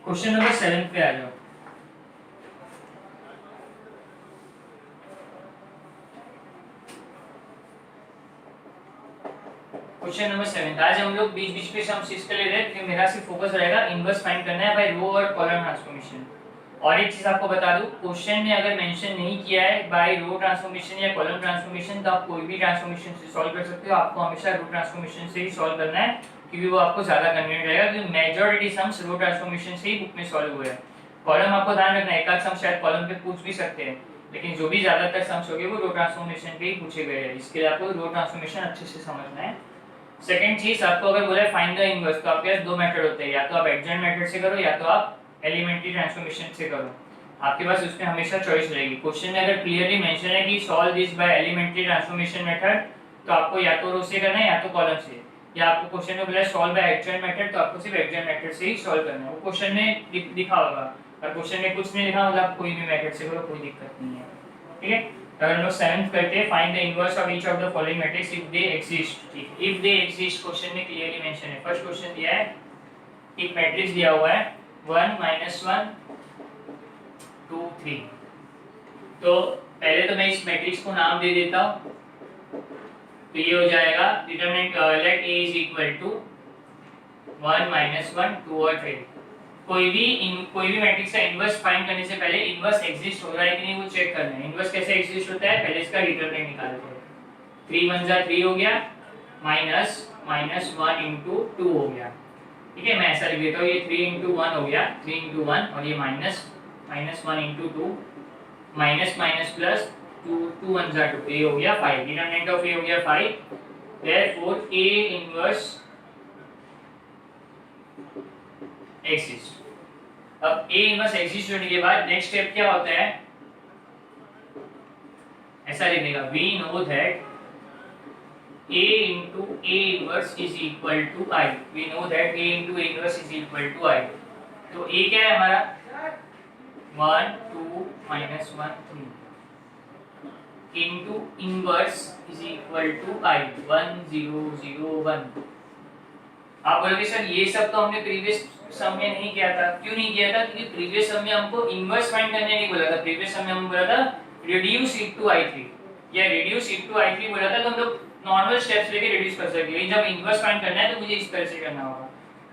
Speaker 1: क्वेश्चन नंबर 7 पे आ जाओ। क्वेश्चन नंबर 7, आज हम लोग बीच बीच पे सम्स इसके ले रहे हैं कि मेरा सिर्फ फोकस रहेगा इनवर्स फाइंड करना है बाय रो और कॉलम ट्रांसफॉर्मेशन। और एक चीज आपको बता दूं, क्वेश्चन में अगर मेंशन नहीं किया है बाय रो ट्रांसफॉर्मेशन या कॉलम ट्रांसफॉर्मेशन, तो आप कोई भी ट्रांसफॉर्मेशन से सॉल्व कर सकते हो। आपको हमेशा रो ट्रांसफॉर्मेशन से ही सॉल्व करना है, क्योंकि वो आपको ज्यादा कन्वीनियंट रहेगा, क्योंकि मेजॉरिटी सम्स रो ट्रांसफॉर्मेशन से ही बुक में सॉल्व हुए हैं। कॉलम आपको ध्यान रखना है, एक आध सम शायद कॉलम पे पूछ भी सकते हैं, लेकिन जो भी ज्यादातर सम्स होंगे वो रो ट्रांसफॉर्मेशन पे ही पूछे गए हैं। इसके लिए आपको रो ट्रांसफॉर्मेशन अच्छे से समझना है। सेकंड चीज, आपको अगर बोला है फाइंड द इनवर्स, तो आपके पास दो मेथड होते हैं, या तो आप एडजॉइंट मेथड से करो या तो आप एलिमेंट्री ट्रांसफॉर्मेशन से करो। आपके पास उसमें हमेशा चॉइस रहेगी। क्वेश्चन में अगर क्लियरली मेंशन है कि solve this by elementary transformation method, तो आपको या तो रो से करना है या तो कॉलम से। या आपको क्वेश्चन में बोला है सॉल्व बाय एडजॉइंट मेथड, तो आपको सिर्फ एडजॉइंट मेथड से ही सॉल्व करना है। वो क्वेश्चन में लिखा होगा, और क्वेश्चन में कुछ नहीं लिखा मतलब कोई भी मेथड से करो, कोई दिक्कत नहीं है। ठीक है, तो हम लोग 7th करते हैं, find the inverse of each of the following matrix if they exist. ठीक, इफ दे एग्जिस्ट क्वेश्चन में क्लियरली मेंशन है। फर्स्ट क्वेश्चन दिया है, एक मैट्रिक्स दिया हुआ है 1 -1 2 3। तो पहले तो मैं इस मैट्रिक्स को नाम दे देता हूं, तो ये हो जाएगा determinant let a is equal to 1 -1 2 और 3। कोई भी मैट्रिक्स का इनवर्स फाइंड करने से पहले इनवर्स एग्जिस्ट हो रहा है कि नहीं वो चेक करना है। इनवर्स कैसे एग्जिस्ट होता है, पहले इसका डिटरमिनेंट निकालते हैं। 3 1 जा 3 हो गया, -1 इंटू 2 हो गया। ठीक है, मैं ऐसा लिख देता हूँ, ये 3 इंटू 1 हो गया, 3 इंटू 1, और ये -1 इंटू 2, माइनस माइनस प्लस 2 2 1 जा 2, ये हो गया 5। डिटरमिनेंट ऑफ ए हो गया 5, देयरफॉर ए इनवर्स एग्जिस्ट। अब ए इनवर्स एग्जिस्ट होने के बाद नेक्स्ट स्टेप क्या होता है, ऐसा लिखने का, we know that a into a inverse is equal to I। we know that a into a inverse is equal to I। तो a क्या है हमारा 1 2 -1 3 into inverse is equal to I 1 0 0 1। आप बोलोगे सर ये सब तो हमने प्रीवियस सम में नहीं किया था। क्यों नहीं किया था, क्योंकि प्रीवियस सम में हमको इनवर्स फाइंड करने नहीं बोला था। प्रीवियस सम में हमने बोला था रिड्यूस इट टू I3 या रिड्यूस इट टू I3 बोला था, तो हम लोग नॉर्मल स्टेप्स लेके रिड्यूस कर सकते हैं। जब इनवर्स फाइंड करना है तो मुझे इस तरह से करना होगा।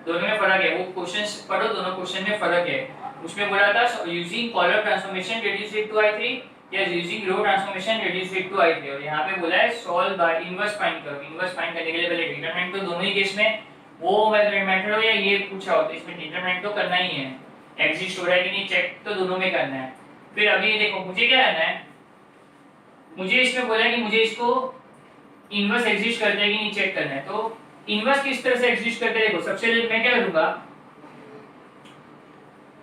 Speaker 1: दोनों में फर्क है, वो क्वेश्चंस पढ़ो, दोनों क्वेश्चन में फर्क है। उसमें बोला था using column transformation reduce it to I3 या using row transformation reduce it to I3, और यहाँ पे बोला है सॉल्व बाय इनवर्स फाइंड करो। इनवर्स फाइंड करने के लिए पहले डिटरमिनेंट तो दोनों ही केस में वो मेथड हो या ये पूछा हो तो इसमें डिटरमिनेंट तो करना ही है, एग्जिस्ट हो रहा है कि नहीं चेक तो दोनों में करना है। फिर अभी देखो मुझे क्या करना है, मुझे इसमें बोला है कि मुझे इसको इनवर्स एग्जिस्ट करता है कि नहीं चेक करना है। तो इनवर्स किस तरह से एग्जिस्ट करते हैं, देखो सबसे पहले मैं क्या करूंगा,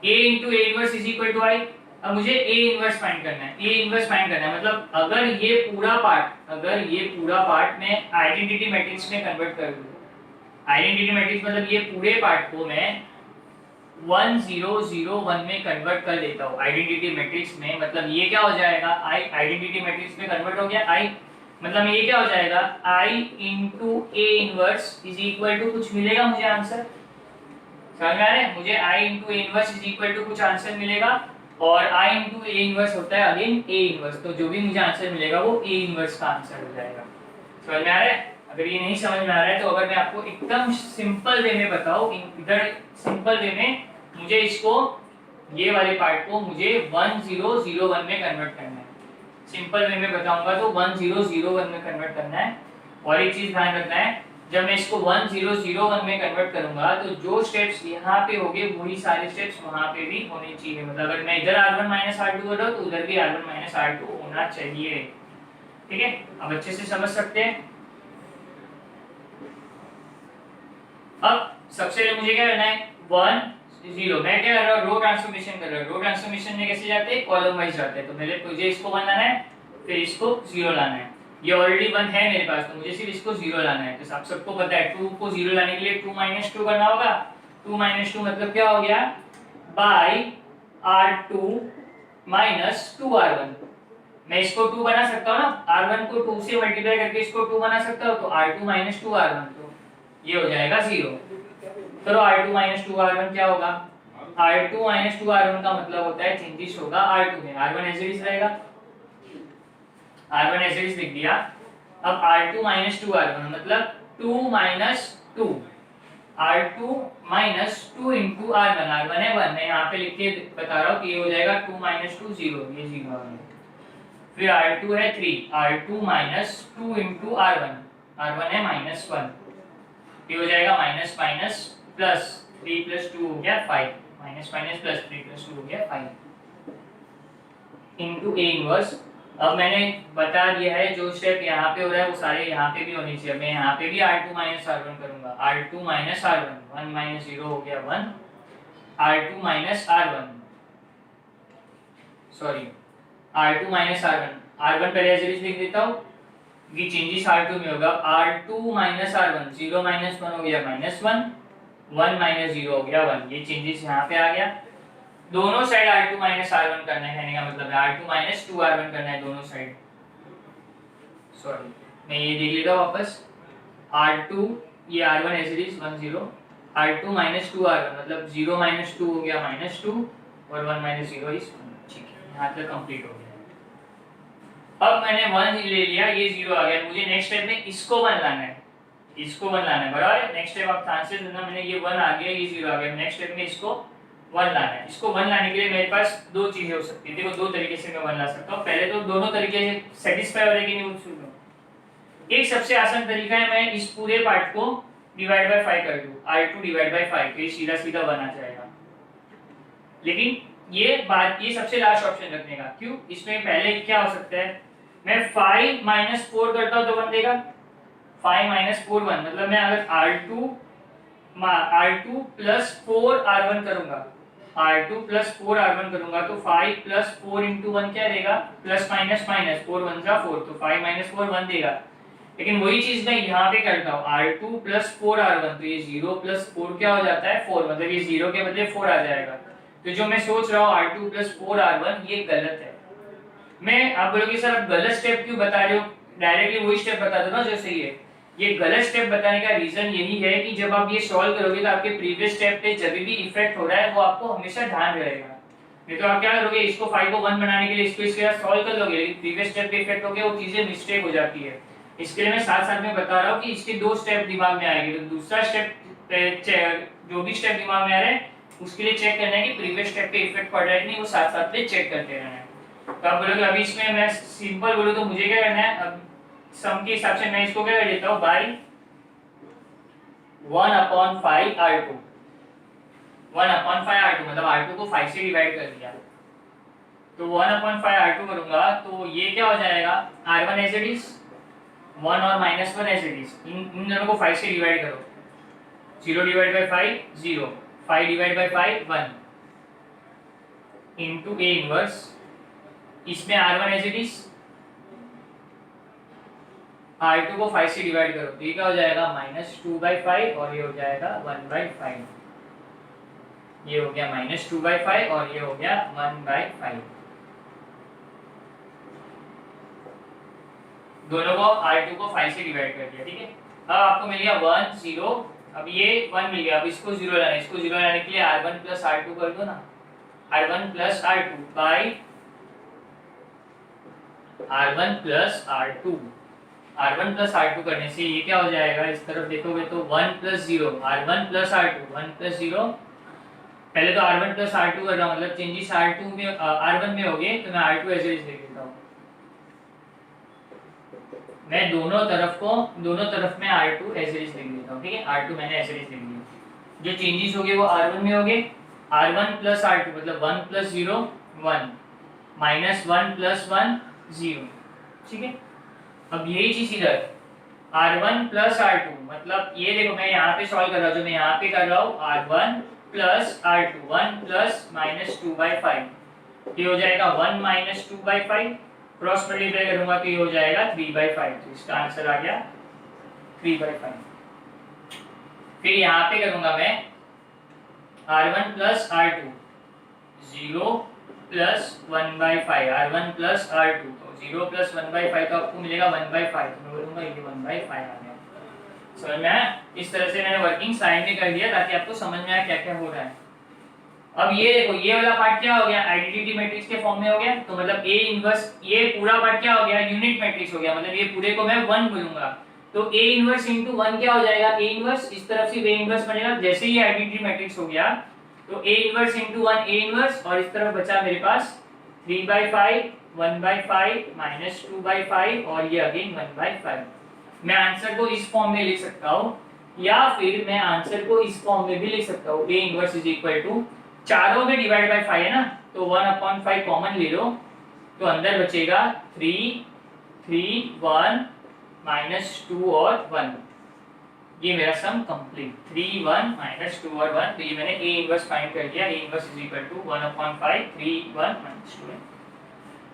Speaker 1: a into a inverse is equal to I। अब मुझे a इनवर्स फाइंड करना है, a इनवर्स फाइंड करना है मतलब अगर ये पूरा पार्ट मैं आइडेंटिटी मैट्रिक्स में कन्वर्ट कर दूं, आइडेंटिटी मैट्रिक्स मतलब ये पूरे पार्ट को मैं 1 0 0 1 में कन्वर्ट कर देता हूँ आइडेंटिटी मैट्रिक्स में, मतलब ये क्या हो जाएगा, I आइडेंटिटी मैट्रिक्स में कन्वर्ट हो गया I, मतलब ये क्या हो जाएगा I into A inverse is equal to कुछ मिलेगा मुझे आंसर, समझ में आ रहा है, मुझे I into A inverse is equal to कुछ आंसर मिलेगा, और I into A इनवर्स होता है अगेन A इनवर्स, तो जो भी मुझे आंसर मिलेगा वो A इनवर्स का आंसर हो जाएगा। समझ में आ रहा है? अगर ये नहीं समझ में आ रहा है तो अगर मैं आपको एकदम सिंपल वे में बताऊं, इधर सिंपल वे में मुझे इसको ये वाले पार्ट को मुझे 1 0 0 1 में कन्वर्ट करना है, सिंपल वे में बताऊंगा तो 1 0 0 1 में कन्वर्ट करना है। और एक चीज ध्यान रखना है, जब मैं इसको 1 0 0 1 में कन्वर्ट करूंगा तो जो स्टेप्स यहाँ पे होंगे वही सारे स्टेप्स वहां पे भी होने चाहिए, मतलब अगर मैं इधर R1 R2 कर रहा हूं तो उधर भी R1 R2 होना चाहिए। ठीक है, अब अच्छे से समझ सकते हैं। अब सबसे पहले मुझे क्या करना है, 1 0, मैं क्या कर रहा हूँ रो ट्रांसफॉर्मेशन कर रहा हूँ, रो ट्रांसफॉर्मेशन में कैसे जाते हैं, कॉलम वाइज जाते हैं, तो मेरे मुझे इसको 1 लाना है फिर इसको 0 लाना है, ये ऑलरेडी 1 है मेरे पास तो मुझे सिर्फ इसको 0 लाना है। तो आप सबको पता है 2 को 0 लाने के लिए 2 - 2 करना होगा, 2 - 2 मतलब क्या हो गया, बाय R2 - 2R1, मैं इसको 2 बना सकता हूँ ना, R1 को 2 से मल्टीप्लाई करके इसको 2 बना सकता हूँ, तो R2 - 2R1 तो ये हो जाएगा 0। तो R2 - 2R1 क्या होगा, R2 - 2R1 का मतलब होता है चेंजेस होगा R2 में, R1 एज इट इज रहेगा, R1 एज इट इज लिख दिया। अब R2 - 2R1 मतलब 2 - 2, R2 - 2 into R1, R1 है 1, मैं यहाँ पे लिख के बता रहा हूँ कि ये हो जाएगा 2 - 2 0, ये 0 आ गया। फिर R2 है 3, R2 - 2 into R1, R1 है -1, ये हो जाएगा माइनस माइनस प्लस 3 + 2 हो गया 5, माइनस माइनस प्लस 3 + 2 हो गया 5 इनटू A इनवर्स। अब मैंने बता दिया है जो स्टेप यहाँ पे हो रहा है वो सारे यहाँ पे भी होने चाहिए, मैं यहाँ पे भी R2 - R1 करूंगा, R2 - R1, 1 - 0 हो गया 1, R2 - R1 sorry R2 - R1, R1 पहले एज इट इज लिख देता हूँ, ये चेंजेस R2 में होगा, R2 - R1, 0 - 1 हो गया -1, 1 - 0 हो गया 1, ये चेंजेस यहाँ पे आ गया। दोनों साइड R2 - R1 करना है, कहने का मतलब है R2 - 2R1 करना है दोनों साइड, सॉरी मैं ये देख लेता हूँ वापस, R2 ये R1 as it is 1 0, R2 - 2R1 मतलब 0 - 2 हो गया -2 और 1 - 0 इज 1, ठीक है यहाँ तक कंप्लीट हो गया। अब मैंने 1 ले लिया, ये 0 आ गया, मुझे नेक्स्ट स्टेप में इसको 1 लाना है, इसको 1 लाना है, बराबर है। नेक्स्ट स्टेप आप ध्यान से सुनना, मैंने ये 1 आ गया, ये 0 आ गया, नेक्स्ट स्टेप में इसको 1 लाना है। इसको 1 लाने के लिए मेरे पास दो चीजें हो सकती है, देखो दो तरीके से मैं 1 ला सकता हूँ, पहले तो दोनों तरीके से सेटिस्फाई हो रहे कि नहीं वो सुनो। एक सबसे आसान तरीका है, मैं इस पूरे पार्ट को डिवाइड बाय 5 कर दूं, R2 डिवाइड बाय 5, तो ये सीधा सीधा 1 आ जाएगा। लेकिन ये बात, ये सबसे लास्ट ऑप्शन रखने का, क्यों, इसमें पहले क्या हो सकता है, मैं 5 - 4 करता हूं तो 1 देगा, 5 - 4 1, मतलब मैं अगर R2 + 4 R1 करूंगा, R2 + 4 R1 करूंगा तो 5 + 4 × 1 क्या देगा, प्लस माइनस माइनस 4 1 जा 4, तो 5 - 4 1 देगा। लेकिन वही चीज मैं यहाँ पे करता हूँ, R2 + 4 R1, तो ये 0 + 4 क्या हो जाता है 4, मतलब ये 0 के बदले 4 आ जाएगा। तो जो मैं सोच रहा हूँ R2 + 4 R1 ये गलत है। मैं आप बोलोगे सर आप गलत स्टेप क्यों बता रहे हो, डायरेक्टली वही स्टेप बता दो ना जो सही है। ये गलत स्टेप बताने का रीजन यही है कि जब आप ये सॉल्व करोगे तो आपके प्रीवियस स्टेप पे जब भी इफेक्ट हो रहा है वो आपको हमेशा ध्यान रहेगा। नहीं तो आप क्या करोगे, इसको 5 को 1 बनाने के लिए इसको इसके साथ सॉल्व कर लोगे, लेकिन प्रीवियस स्टेप पे इफेक्ट हो गया, वो चीजें मिस्टेक हो जाती है। इसके लिए मैं साथ साथ में बता रहा हूँ कि इसके 2 स्टेप दिमाग में आएंगे। तो दूसरा स्टेप जो भी स्टेप दिमाग में आ रहा है उसके लिए चेक करना है कि प्रीवियस स्टेप पे इफेक्ट पड़ रहा है कि नहीं, वो साथ साथ में चेक करते रहना है। तो आप बोलोगे अभी इसमें मैं सिंपल बोलूँ तो मुझे क्या करना है, अब सम के हिसाब से मैं इसको क्या कर देता हूँ, बाई 1/5 R2। 1/5 R2 मतलब R2 को 5 से डिवाइड कर दिया, तो 1/5 R2 करूंगा तो ये क्या हो जाएगा, R1 एज इट इज, 1 और -1 एज इट इज, इन दोनों को 5 से डिवाइड करो, 0 divide by 5 0, 5 divide by 5 1 into A inverse, इसमें R1 as it is, R2 को 5 से डिवाइड करो तो ये क्या हो जाएगा, -2/5 और ये हो जाएगा 1/5, ये हो गया -2/5 और ये हो गया 1/5। दोनों को R2 को 5 से डिवाइड कर दिया, ठीक है। अब आपको मिल गया 1 0, अब ये 1 मिल गया, अब इसको 0 लाना है, इसको 0 लाने के लिए R1 प्लस R2 कर दो ना, R1 plus R2 by R1 plus R2, R1 plus R2 करने से ये क्या हो जाएगा, इस तरफ देखोगे तो 1 plus 0, R1 plus R2, 1 plus 0, पहले तो R1 प्लस R2 कर रहा हूँ, मतलब चेंजेस R2 में R1 में हो गए, तो मैं R2 ऐसे लिख देता हूँ। मैं दोनों तरफ में R2 ऐसे लिख देता हूँ, ठीक है। R2 मैंने ऐसे लिख दिया, जो चेंजेस हो गए वो R1 में हो गए, R1 प्लस R2 मतलब 1 प्लस 0 1, -1 प्लस 1 0, ठीक है। अब यही चीज इधर R1 प्लस R2 मतलब ये देखो मैं यहाँ पे सॉल्व कर रहा हूँ, जो मैं यहाँ पे कर रहा हूँ R1 प्लस R2, 1 प्लस -2/5, ये हो जाएगा 1 -2/5, क्रॉस मल्टीप्लाई करूंगा तो ये हो जाएगा 3/5, तो इसका आंसर आ गया 3/5। फिर यहाँ पे करूंगा मैं R1 plus R2 0 plus 1/5, R1 plus R2 तो 0 प्लस 1/5 तो आपको मिलेगा 1/5, तो मैं बोलूंगा ये 1/5 आ गया। समझ में आया? इस तरह से मैंने वर्किंग साइड में कर दिया ताकि आपको समझ में आए क्या क्या हो रहा है। अब ये देखो ये वाला पार्ट क्या हो गया, आइडेंटिटी मैट्रिक्स के फॉर्म में हो गया, तो मतलब A इनवर्स, ये पूरा पार्ट क्या हो गया, यूनिट मैट्रिक्स हो गया, मतलब ये पूरे को मैं 1 बोलूंगा, तो A इनवर्स इनटू 1 क्या हो जाएगा, A इनवर्स, इस तरफ से A इनवर्स बनेगा, जैसे ही आइडेंटिटी मैट्रिक्स हो गया तो A inverse into 1 A inverse, और इस तरफ बचा मेरे पास 3/5 1/5 -2/5 और ये अगेन 1/5। मैं आंसर को इस फॉर्म में लिख सकता हूँ, या फिर मैं आंसर को इस फॉर्म में भी लिख सकता हूँ, A inverse is equal to, चारों में डिवाइड बाय 5 है ना, तो 1/5 कॉमन ले लो, तो अंदर बचेगा 3 3 1 -2 और 1, ये मेरा सम कंप्लीट, 3 1 -2 और 1, तो ये मैंने A इनवर्स फाइंड कर दिया, A inverse is equal to 1/5 3 1 -2 है।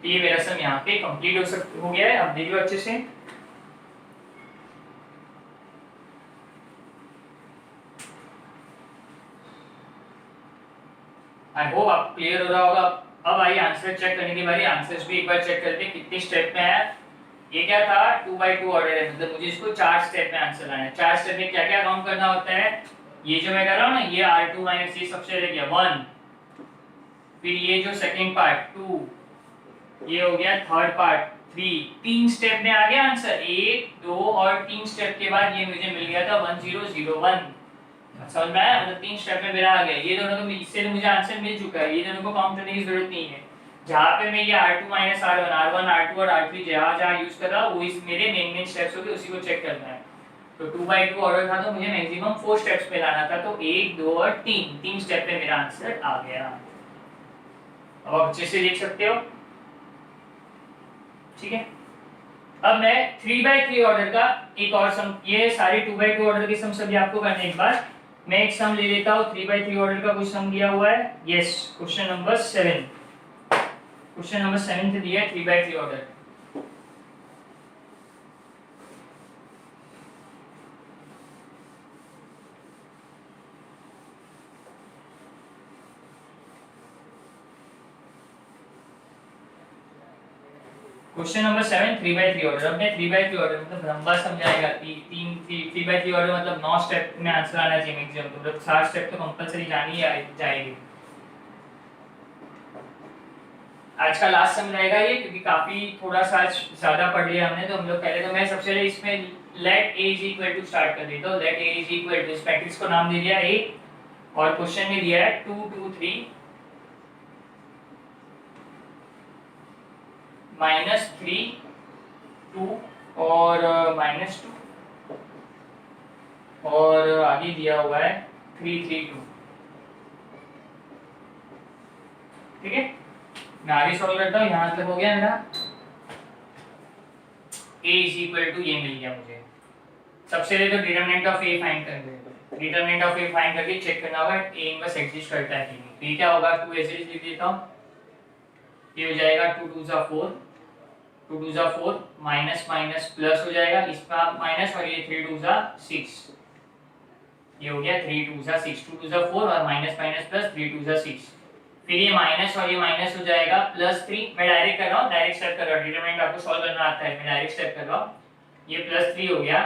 Speaker 1: तो ये मेरा सम यहाँ पे कंप्लीट हो गया है। अब देखिए अच्छे से, आई होप आप क्लियर हो रहा होगा। अब आइए आंसर चेक करने की बारी, आंसर्स भी एक बार चेक करते हैं कितने स्टेप में है। ये क्या था, 2/2 ऑर्डर है, मतलब मुझे इसको 4 स्टेप में आंसर लाना है। 4 स्टेप में क्या क्या काउंट करना होता है, ये जो मैं कर रहा हूँ ना, ये R2 माइनस ये सबसे रह गया 1, फिर ये जो सेकंड पार्ट 2, ये हो गया थर्ड पार्ट 3, 3 स्टेप में आ गया आंसर, 1 2 और 3 स्टेप के बाद ये मुझे मिल गया था 1 0 0 1। समझ में आया, मतलब 3 स्टेप में मेरा आ गया। ये दोनों तो इससे मुझे आंसर मिल चुका है, ये दोनों को काउंट करने की जरूरत नहीं है। जहाँ पे मैं ये R2 minus R1 R1 R2 और R3 जहाँ यूज कर रहा हूँ, वो इस मेरे मेन स्टेप्स हो गए, उसी को चेक करना है। तो 2/2 ऑर्डर था तो मुझे मैक्सिमम 4 स्टेप्स पे लाना था, तो 1 2 और 3 स्टेप में मेरा आंसर आ गया। अब आप अच्छे से देख सकते हो, ठीक है। अब मैं 3/3 ऑर्डर का एक और सम, ये सारे 2/2 ऑर्डर के सम सभी आपको करने एक बार मैं एक सम ले लेता हूँ। 3/3 ऑर्डर का कुछ सम दिया हुआ है, yes, question number 7, question number 7 से दिया है 3/3 ऑर्डर। Question number 7 3/3 order. अब मैं 3/3 ऑर्डर मतलब लंबा समझाएगा, 3/3 ऑर्डर मतलब 9 स्टेप में आंसर आना चाहिए मैक्सिमम, तो मतलब 7 स्टेप तो कंपलसरी जानी ही जाएगी। आज का लास्ट सम रहेगा ये, क्योंकि काफी थोड़ा सा ज्यादा पढ़ लिया हमने। तो हम लोग पहले, तो मैं सबसे पहले इसमें let A is equal to start कर देता हूँ। Let A is equal to, इस मैट्रिक्स को नाम दे दिया ए, और क्वेश्चन में दिया है 2 2 3 -3 2 और -2, और आगे दिया हुआ है 3 3 2। ठीक है, मैं आगे सॉल्व करता हूँ। यहाँ तक हो गया मेरा। a इज इक्वल टू ये मिल गया मुझे। सबसे पहले तो डिटरमिनेंट ऑफ a फाइंड कर लेते हैं। डिटरमिनेंट ऑफ a फाइंड करके चेक करना होगा a इनवर्स एग्जिस्ट करता है कि नहीं। तो ये क्या होगा, 2 ऐसे लिख देता हूँ। ये हो जाएगा 2 2 जा 4, 2 2 जा 4, माइनस माइनस प्लस हो जाएगा, इसमें आप माइनस, और ये 3 2 जा 6, ये हो गया 3 2 जा 6, 2 2 जा 4 और माइनस माइनस प्लस 3 2 जा 6। फिर ये माइनस और ये माइनस हो जाएगा प्लस 3। मैं डायरेक्ट कर रहा हूँ, डायरेक्ट स्टेप कर रहा हूँ, डिटरमिनेंट आपको सॉल्व करना आता है, मैं डायरेक्ट स्टेप कर रहा हूँ। ये +3 हो गया,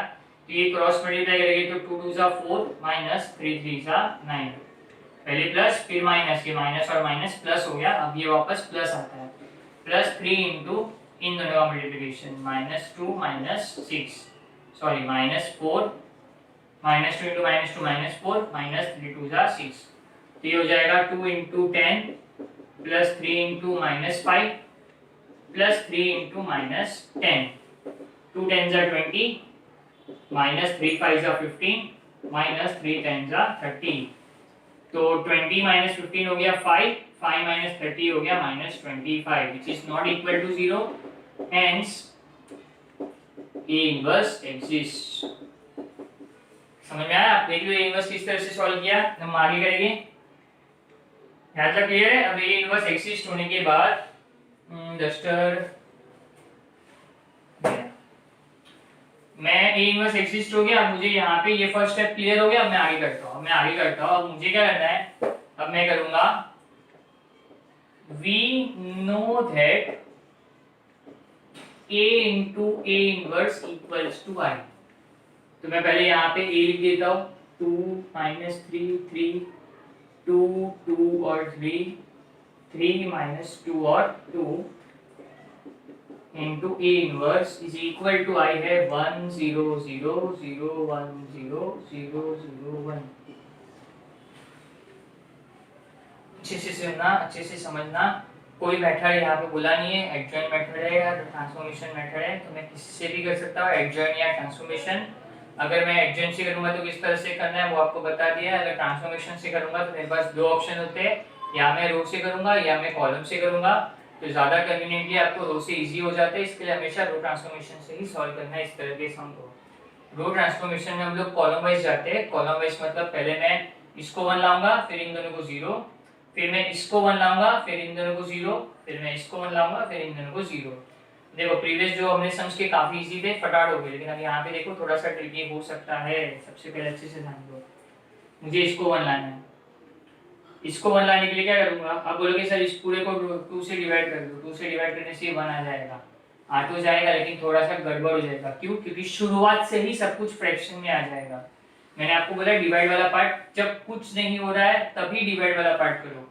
Speaker 1: तो ये क्रॉस मल्टीप्लाई करेंगे तो 2 2 जा 4 माइनस 3 3 जा 9। पहले प्लस फिर माइनस, ये माइनस और माइनस प्लस हो गया, अब ये वापस प्लस आता है। +3 इंटू इन दोनों का मल्टीप्लिकेशन, -2 -6, सॉरी -4, -2 इंटू -2 -4, -3 2 जा 6। तो ये हो जाएगा 2 into 10 plus 3 into -5 plus 3 into -10। 2 10 जा 20, -3 5 जा 15, -3 10 जा 30। तो 20 -15 हो गया 5, 5 -30 हो गया -25, which is not equal to 0, hence A inverse exists। समझ में आया? आप देख लो A inverse किस तरह से सॉल्व किया, हम आगे करेंगे। यहाँ तक क्लियर है? अब A inverse exist होने के बाद डस्टर, मैं A inverse exist हो गया। अब मुझे यहाँ पे ये फर्स्ट स्टेप क्लियर हो गया। अब मैं आगे करता हूँ, अब मुझे क्या करना है, अब मैं करूंगा we know that A into A inverse equals to I। तो मैं पहले यहाँ पे A लिख देता हूँ, 2 -3 3 2 2 और 3 3 -2 और 2 into A inverse is equal to I है 1 0 0 0 1 0 0 0 1। अच्छे से सुनना, अच्छे से समझना। कोई मेथड यहाँ पे बोला नहीं है, एडजॉइन मेथड है या ट्रांसफॉर्मेशन मेथड है, तो मैं किसी से भी कर सकता हूँ, एडजॉइन या ट्रांसफॉर्मेशन। अगर मैं एडजॉइन से करूंगा तो किस तरह से करना है वो आपको बता दिया है। अगर ट्रांसफॉर्मेशन से करूंगा तो मेरे पास दो ऑप्शन होते हैं, या मैं रो से करूंगा या मैं कॉलम से करूंगा। तो ज़्यादा कन्वीनियंटली आपको रो से इजी हो जाता है, इसके लिए हमेशा रो ट्रांसफॉर्मेशन से ही सॉल्व करना है इस तरह के सम को। रो ट्रांसफॉर्मेशन में हम लोग कॉलम वाइज जाते हैं। कॉलम वाइज मतलब पहले मैं इसको 1 लाऊंगा, फिर इन दोनों को 0, फिर मैं इसको 1 लाऊंगा, फिर इन दोनों को 0, फिर मैं इसको 1 लाऊंगा, फिर इन दोनों को 0। देखो प्रीवियस जो हमने सम्स के काफी इजी थे, फटाफट हो गए, लेकिन अब यहाँ पे देखो थोड़ा सा ट्रिकी हो सकता है। सबसे पहले अच्छे से ध्यान दो, मुझे इसको 1 लाना है। इसको 1 लाने के लिए क्या करूंगा, आप बोलोगे सर इस पूरे को 2 से डिवाइड कर दो। 2 से डिवाइड करने से 1 आ जाएगा, आ तो जाएगा लेकिन थोड़ा सा गड़बड़ हो जाएगा। क्यों? क्योंकि शुरुआत से ही सब कुछ फ्रैक्शन में आ जाएगा। मैंने आपको बोला डिवाइड वाला पार्ट जब कुछ नहीं हो रहा है तभी डिवाइड वाला पार्ट करो।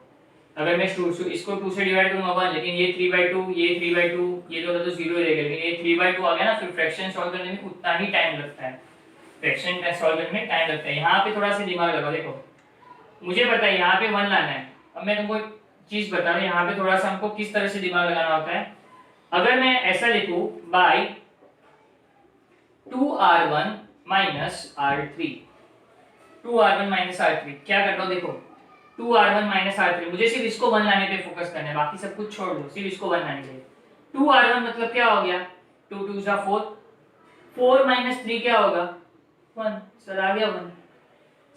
Speaker 1: अगर मैं इसको 2 से डिवाइड करूंगा 1, लेकिन ये 3/2, ये 3/2, ये तो 0 रहेगा, लेकिन ये 3/2 आ गया ना, फिर फ्रैक्शन सॉल्व करने में उतना ही टाइम लगता है। फ्रैक्शन सॉल्व करने में टाइम लगता है। यहाँ पे थोड़ा सा दिमाग लगा। देखो मुझे पता है यहाँ पे 1 लाना है। अब मैं तुमको एक चीज बता रहा हूँ, यहाँ पे थोड़ा सा हमको किस तरह से दिमाग लगाना होता है। अगर मैं ऐसा लिखूं bye 2r1 minus r3, 2r1 minus r3, क्या कर रहा हूँ देखो, 2r1 माइनस r3, मुझे सिर्फ इसको 1 लाने पे फोकस करना है, बाकी सब कुछ छोड़ दो, सिर्फ इसको 1 लाने के लिए। 2r1 मतलब क्या हो गया, 2 2 जा 4, 4 माइनस 3 क्या होगा 1, सर आ गया 1।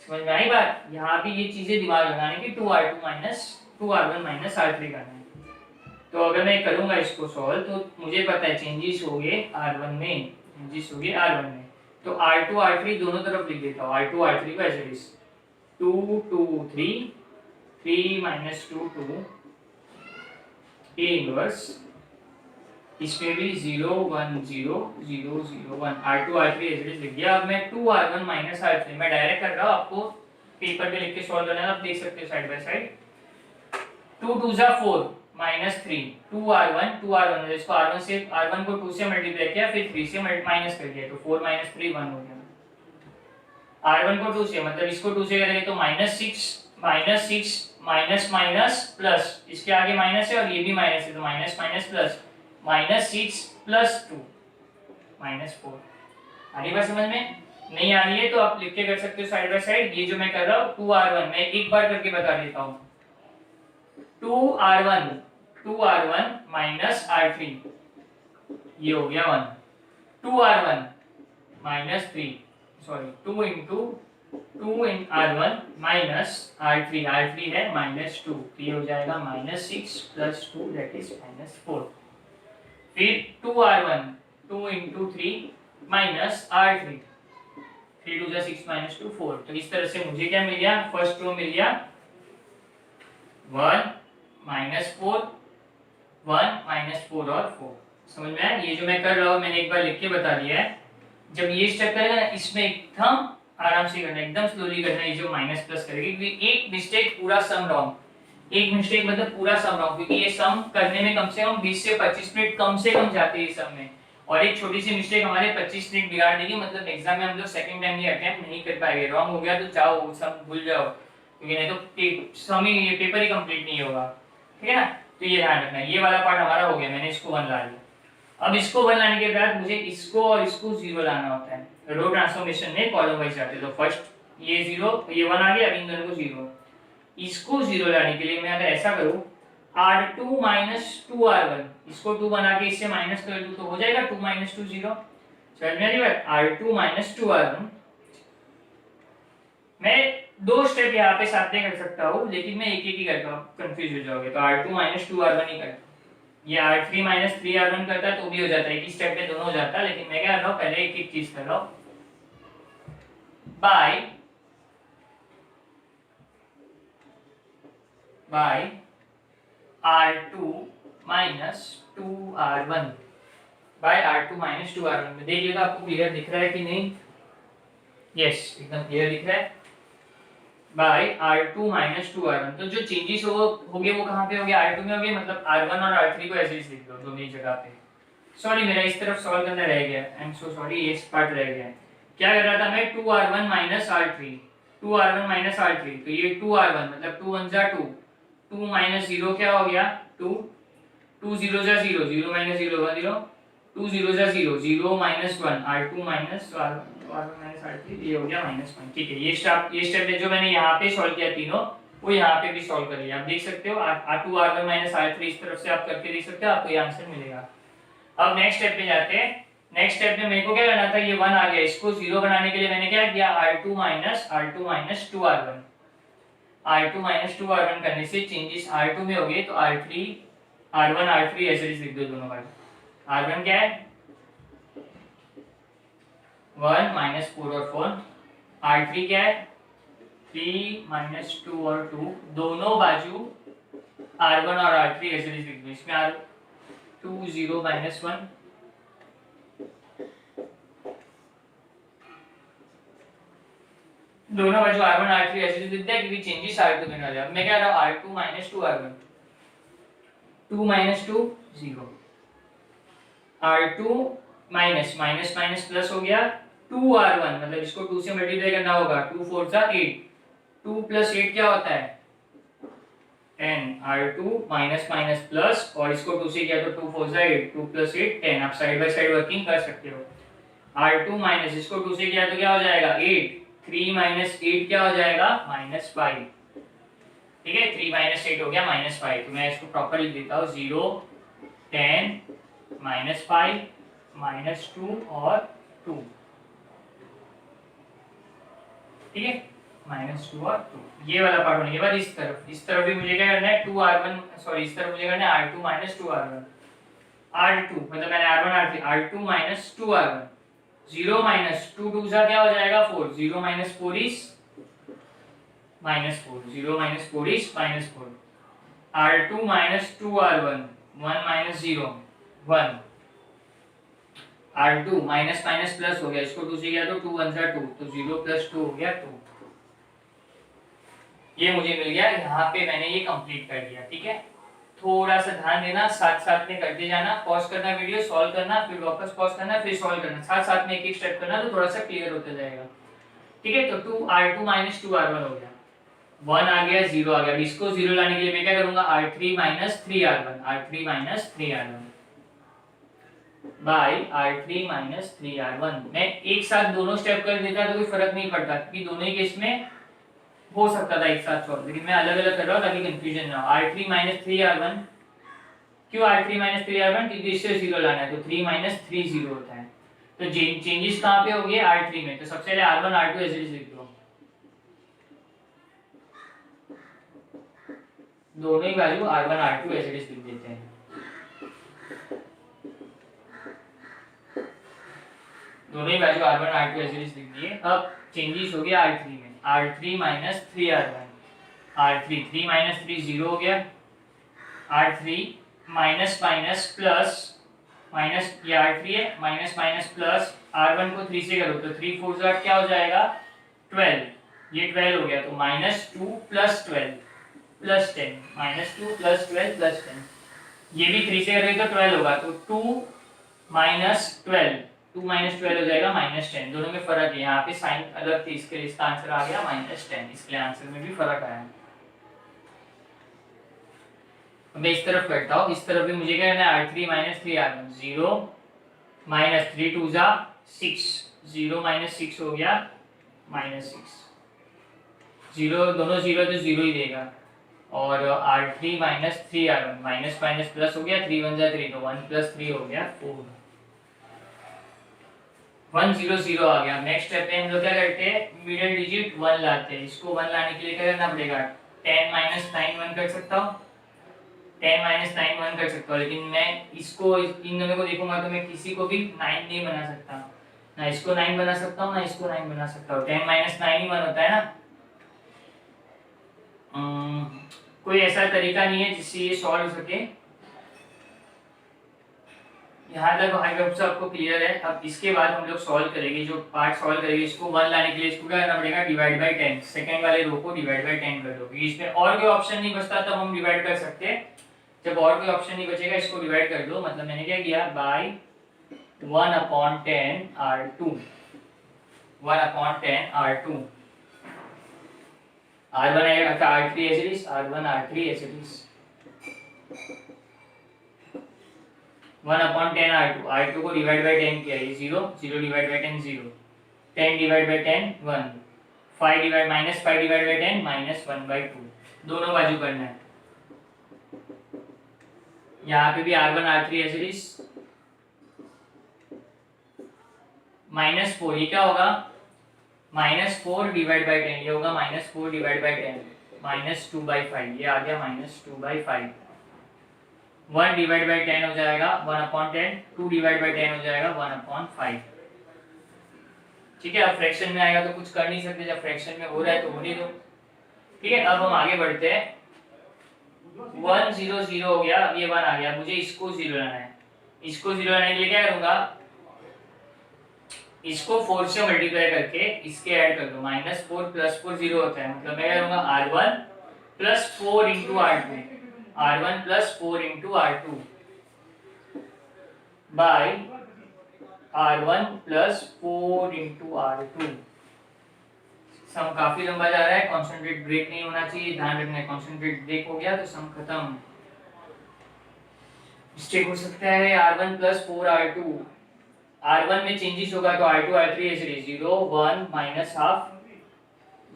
Speaker 1: समझ में आई बात? यहाँ पे ये चीजें दिमाग लगाने की, 2r1 माइनस r3 करना है। तो अगर मैं करूंगा इसको सॉल्व तो मुझे पता है चेंजेस हो गए r1 में, तो r2 r3 दोनों तरफ लिख देता हूँ। r2 r3 को ऐसे लिख 2 2 3 3 minus 2 2 A inverse, इसमें भी 0 1 0 0 0 1, r2 r3 ऐसे लिख दिया। अब मैं 2r1 माइनस r3 मैं डायरेक्ट कर रहा हूँ, आपको पेपर पे लिख के सॉल्व करना है, आप देख सकते हो साइड बाय साइड। 2 2 जा 4 -3 2r1 2r1, इसको r1 से r1 को 2 से मल्टीप्लाई किया, फिर 3 से माइनस कर दिया, तो 4 - 3 1 हो गया। r1 को 2 से, मतलब इसको 2 से करेंगे तो -6 माइनस माइनस प्लस, इसके आगे माइनस है और ये भी माइनस है, तो माइनस माइनस प्लस, -6 + 2 -4। आ रही बात समझ में? नहीं आ रही है तो आप लिख के कर सकते हो साइड बाय साइड। ये जो मैं कर रहा हूँ 2r1, मैं एक बार करके बता देता हूँ। 2r1 -r3, ये हो गया 1। 2r1 -3, सॉरी 2 इन r1 -r3, r3 है -2, तो ये हो जाएगा -6 + 2 दैट इज -4। फिर 2r1 2 × 3 -r3, 3 2 = 6 -2 4। तो इस तरह से मुझे क्या मिल गया, फर्स्ट रो मिल गया 1 -4 1 -4 और 4। समझ में आया? ये जो मैं कर रहा हूँ मैंने एक बार लिख के बता दिया है। जब ये स्टेप करेगा ना, इसमें एकदम आराम से करना है, एकदम स्लोली करना है। ये जो माइनस प्लस करेगी, क्योंकि एक मिस्टेक पूरा सम रॉन्ग, एक मिस्टेक मतलब पूरा सम रॉन्ग, क्योंकि ये सम करने में कम से कम 20 से 25 मिनट कम से कम जाते हैं इस सम में, और एक छोटी सी मिस्टेक हमारे 25 मिनट बिगाड़ देगी। मतलब एग्जाम में हम लोग सेकंड टाइम ये अटेम्प्ट नहीं कर पाएंगे, रॉन्ग हो गया तो जाओ सब भूल जाओ, क्योंकि नहीं तो सम ही, ये पेपर ही कंप्लीट नहीं होगा। ठीक है ना? तो ये ध्यान रखना। ये वाला पार्ट हमारा हो गया, मैंने इसको 1 ला लिया। अब इसको 1 लाने के बाद मुझे इसको और इसको 0 लाना होता है। रो ट्रांसफॉर्मेशन में कॉलम वाइज जाते हैं, तो फर्स्ट ये 0, ये 1 आ गया, अब इन दोनों को 0। इसको 0 लाने के लिए मैं अगर ऐसा करूं, r2 - 2r1, इसको 2 बना के इससे माइनस कर दूं तो हो जाएगा 2 - 2 0। समझ में आ रही बात? r2 - 2r1। मैं दो स्टेप यहाँ पे साथ में कर सकता हूँ, लेकिन मैं एक एक ही करता हूँ, कंफ्यूज हो जाओगे, तो r2 - 2r1 ही करता हूँ। ये r3 - 3r1 करता है तो भी हो जाता है, एक ही स्टेप में दोनों हो जाता है, लेकिन मैं क्या कर रहा हूँ, पहले एक एक चीज कर रहा हूँ। Bye r2 - 2r1, bye r2 - 2r1 में देखिएगा आपको क्लियर दिख रहा है कि नहीं? यस, एकदम क्लियर दिख रहा है। बाय r2 - 2r1, तो जो चेंजेस हो गए वो कहाँ पे हो गया, r2 में हो गए, मतलब r1 और r3 को ऐसे ही लिख दो दोनों ही जगह पे। सॉरी, मेरा इस तरफ सॉल्व करना रह गया, आई एम सो सॉरी, ये पार्ट रह गया। क्या कर रहा था मैं, 2r1 - r3, 2r1 - r3, तो ये 2r1 मतलब 2 1 जा 2, 2 - 0 क्या हो गया 2, 2 0 जा 0, 0 - 0 1 0, 2 0 जा 0, 0 - 1, r2 - r1 - r3, ये हो गया -1। ठीक है, ये स्टेप जो मैंने यहाँ पे सॉल्व किया तीनों, वो यहाँ पे भी सॉल्व कर लिया। आप देख सकते हो r2 r1 - r3 इस तरफ से आप करके देख सकते हो, आपको ये आंसर मिलेगा। अब नेक्स्ट स्टेप पे जाते हैं। नेक्स्ट स्टेप में मेरे को क्या करना था, ये 1 आ गया, इसको 0 बनाने के लिए मैंने क्या किया, r2 - 2r1, r2 - 2r1 करने से चेंजेस r2 में हो गए, तो r1 r3 ऐसे लिख दो दोनों का। r1 क्या है 1 - 4 और 4, r3 क्या है 3 - 2 और 2, दोनों बाजू r1 और r3 ऐसे लिख दो। इसमें r2 0 - 1, दोनों बाजू r1 r3 ऐसे लिख दिया, क्योंकि चेंजेस r2 में आ जाए। अब मैं क्या कर रहा हूं, r2 - 2r1, 2 - 2 0, r2 minus minus minus plus हो गया, 2r1 मतलब इसको 2 से मल्टीप्लाई करना होगा, 2 4 जा 8, 2 + 8 क्या होता है 10, r2 माइनस माइनस प्लस, और इसको 2 से किया तो 2 4 जा 8, 2 + 8 10। आप साइड बाय साइड वर्किंग कर सकते हो। r2 माइनस इसको 2 से किया तो क्या हो जाएगा 8, 3 - 8 क्या हो जाएगा -5। ठीक है, 3 - 8 हो गया -5। तो मैं इसको प्रॉपर लिख देता हूँ, 0 10 -5 -2 और 2। ठीक है, -2 और 2, ये वाला पार्ट होने के बाद इस तरफ भी मुझे क्या करना है 2r1, सॉरी इस तरफ मुझे करना है r2 - 2r1, r2 मतलब मैंने r1 r3, r2 - 2r1, 0 - 2 2 जा क्या हो जाएगा 4, 0 - 4 is -4, 0 - 4 is -4, r2 - 2r1, 1 - 0 1, r2 minus minus plus हो गया, इसको 2 से किया तो 2 1 जा 2, तो 0 + 2 हो गया 2। ये मुझे मिल गया, यहाँ पे मैंने ये कंप्लीट कर दिया। ठीक है, थोड़ा सा ध्यान देना, साथ साथ में करते जाना, पॉज करना वीडियो, सॉल्व करना, फिर वापस पॉज करना, फिर सॉल्व करना, साथ साथ में एक एक स्टेप करना, तो थोड़ा सा क्लियर होता जाएगा। ठीक है, तो 2r2 माइनस 2r1 हो गया, 1 आ गया, 0 आ गया। अब इसको 0 लाने के लिए मैं क्या करूंगा, r3 minus 3r1, r3 minus 3r1 by r3 minus 3r1। मैं एक साथ दोनों स्टेप कर देता तो कोई फर्क नहीं पड़ता, क्योंकि दोनों ही केस में हो सकता था एक साथ सॉल्व, लेकिन मैं अलग अलग कर रहा हूँ ताकि कंफ्यूजन ना हो। r3 माइनस 3r1, क्यों r3 माइनस 3r1, क्योंकि इससे 0 लाना है, तो 3 माइनस 3 0 होता है। तो चेंजेस कहाँ पे हो गए, r3 में, तो सबसे पहले r1 r2 ऐसे लिख दो, दोनों ही वैल्यू r1 r2 ऐसे लिख देते हैं। दोनों ही वैल्यू r1 r2 ऐसे लिख दिए। अब चेंजेस हो गया r3 में, r3 minus 3r1, r3 3 minus 3 0 हो गया, r3 minus minus plus minus, ये r3 है, माइनस माइनस प्लस, r1 को 3 से करो तो 3 4 जा क्या हो जाएगा 12, ये 12 हो गया, तो -2 प्लस 12 प्लस 10, -2 प्लस 12 प्लस 10, ये भी 3 से करेंगे तो 12 होगा, तो 2 माइनस 12, 2 माइनस 12 हो जाएगा -10। दोनों में फर्क है, यहाँ पे साइन अलग थी, इसके लिए इसका आंसर आ गया -10, इसलिए आंसर में भी फर्क आया। मैं इस तरफ करता हूँ, इस तरफ भी मुझे क्या करना है, r3 माइनस 3r1, 0 माइनस 3 2 जा 6, 0 माइनस 6 हो गया -6, 0 दोनों 0 तो 0 ही देगा, और r3 minus 3r1, minus minus plus हो गया, 3 1 जा 3, तो 1 प्लस 3 हो गया 4, 1 0 0 आ गया। नेक्स्ट स्टेप पे हम लोग क्या करते हैं, मिडिल डिजिट 1 लाते हैं, इसको 1 लाने के लिए क्या करना पड़ेगा, 10 माइनस 9 1 कर सकता हूँ, 10 माइनस 9 1 कर सकता हूँ, लेकिन मैं इसको इन दोनों को देखूंगा तो मैं किसी को भी 9 नहीं बना सकता, ना इसको 9 बना सकता हूँ, ना इसको 9 बना सकता हूँ, 10 माइनस 9 ही 1 होता है ना। कोई ऐसा तरीका नहीं है जिससे ये सॉल्व हो सके, यहाँ तक आई होप सो आपको क्लियर है। अब इसके बाद हम लोग सॉल्व करेंगे, जो पार्ट सॉल्व करेंगे, इसको 1 लाने के लिए इसको क्या करना पड़ेगा, डिवाइड बाय 10, सेकंड वाले रो को डिवाइड बाय 10 कर दो, क्योंकि इसमें और कोई ऑप्शन नहीं बचता तब हम डिवाइड कर सकते हैं, जब और कोई ऑप्शन नहीं बचेगा इसको डिवाइड कर दो, मतलब मैंने क्या किया, bye 1/10 r2, 1/10 r2, r1 r3 ऐसे लिख, r1 r3 ऐसे लिख, 1/10 r2, r2 को डिवाइड बाय 10 किया, ये 0 0 divide by 10 0, 10 divide by 10 1, 5 divide minus 5 divide by 10 -1/2, दोनों बाजू करना है। यहाँ पे भी r1 r3 ऐसे लिख, -4, ये क्या होगा, -4 डिवाइड बाय 10, ये होगा -4 डिवाइड बाय 10, -2/5, ये आ गया -2/5, 1 डिवाइड बाय 10 हो जाएगा 1/10, 2 डिवाइड बाय 10 हो जाएगा 1/5। ठीक है, अब फ्रैक्शन में आएगा तो कुछ कर नहीं सकते, जब फ्रैक्शन में हो रहा है तो होने दो। ठीक है, अब हम आगे बढ़ते हैं, 1 0 0 हो गया, अब ये 1 आ गया, मुझे इसको 0 लाना है, इसको 0 लाने के लिए क्या करूंगा, इसको 4 से मल्टीप्लाई करके इसके ऐड कर दो, -4 + 4 0 होता है, मतलब मैं क्या करूंगा, r1 + 4 * r2, r1 + 4 * r2 by r1 + 4 * r2। सम काफी लंबा जा रहा है, कॉन्सेंट्रेट ब्रेक नहीं होना चाहिए, ध्यान रखना है, कॉन्सेंट्रेट ब्रेक हो गया तो सम खत्म, मिस्टेक हो सकता है। r1 + 4 r2, r1 में चेंजेस होगा तो r2 r3 ऐसे 0 1 -½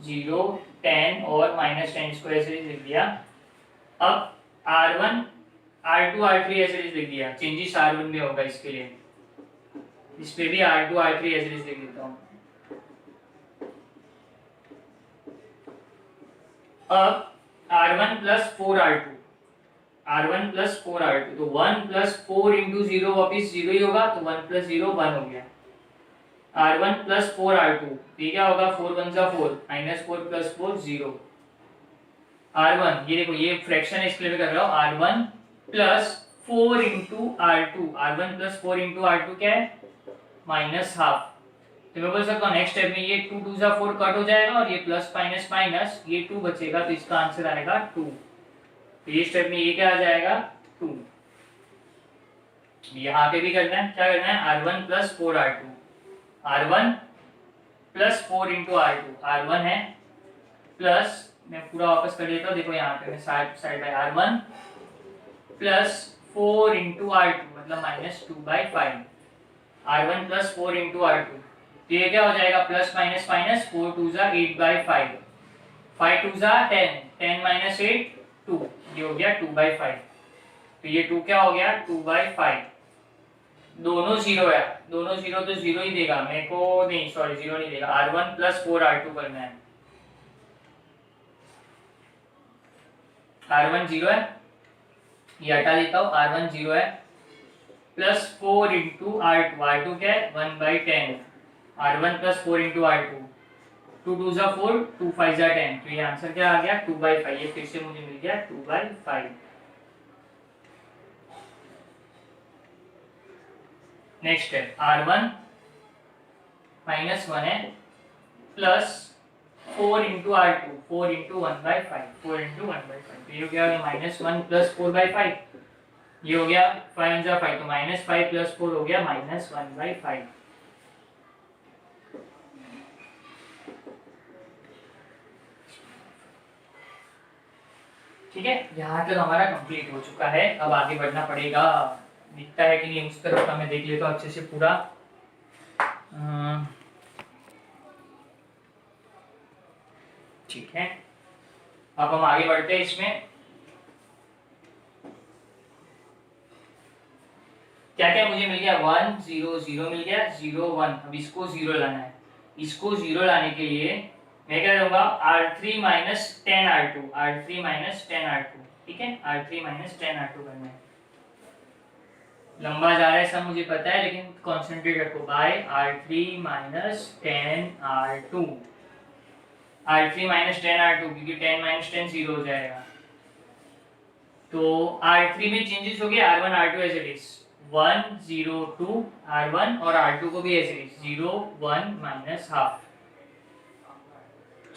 Speaker 1: 0 10 और -10 इसको ऐसे लिख दिया। अब r1 r2 r3 ऐसे लिख दिया, चेंजेस r1 में होगा, इसके लिए इस पे भी r2 r3 ऐसे लिख देता हूँ। अब r1 + 4 r2, r1 + 4 r2, तो 1 + 4 * 0 वापिस 0 ही होगा, तो 1 + 0 1 हो गया, r1 + 4 r2, ये क्या होगा, 4 1 जा 4, -4 + 4 0, r1 ये देखो, ये फ्रैक्शन है इसलिए मैं कर रहा हूँ, r1 + 4 * r2, r1 + 4 * r2 क्या है, -½ तो मैं बोल सकता हूँ नेक्स्ट स्टेप में ये 2 2 जा 4 कट हो जाएगा, और ये प्लस माइनस माइनस ये 2 बचेगा, तो इसका आंसर आएगा 2। तो ये स्टेप में ये क्या आ जाएगा 2। यहाँ पे भी करना है, क्या करना है R1 plus 4R2, R1 plus 4 into R2, R1 है प्लस, मैं पूरा वापस कर देता हूँ, देखो यहाँ पे मैं side by R1 plus 4 into R2 मतलब -2/5, R1 प्लस 4 इंटू R2, तो ये क्या हो जाएगा प्लस माइनस माइनस, 4 2 जा 8/5, 5 2 जा 10, 10 माइनस 8 2, ये हो गया 2/5, तो ये 2 क्या हो गया 2/5। दोनों जीरो है, दोनों जीरो तो जीरो ही देगा मेरे को, नहीं सॉरी जीरो नहीं देगा, R1 प्लस 4R2 करना है, R1 जीरो है, ये हटा देता हूँ, R1 जीरो है प्लस 4 इंटू R2, R2 क्या है 1/10, R1 प्लस 4 इंटू R2, 2 2 जा 4, 2 5 जा 10, तो ये आंसर क्या आ गया 2/5, ये फिर से मुझे मिल गया 2/5। नेक्स्ट है R1 -1 है plus 4 into R2, 4 into 1/5, 4 into 1/5, तो ये हो गया -1 प्लस 4/5, ये हो गया 5 जा 5, तो -5 प्लस 4 हो गया -1/5। ठीक है, यहाँ तक हमारा कंप्लीट हो चुका है, अब आगे बढ़ना पड़ेगा, दिखता है कि नहीं उस तरफ का मैं देख लेता हूँ अच्छे से पूरा। ठीक है, अब हम आगे बढ़ते हैं इसमें, क्या क्या मुझे मिल गया 1 0 0 मिल गया, 0 1, अब इसको 0 लाना है, इसको 0 लाने के लिए मैं क्या करूंगा R3 minus 10R2, R3 minus 10R2, ठीक है R3 माइनस 10R2 करना है, लंबा जा रहा है सब मुझे पता है, लेकिन कॉन्सेंट्रेट रखो, bye R3 minus 10R2, R3 minus 10R2, क्योंकि 10 माइनस 10 0 हो जाएगा, तो R3 में चेंजेस हो गए, R1 R2 as it is 1 0 2 R1 और R2 को भी as it is 0 1 minus half,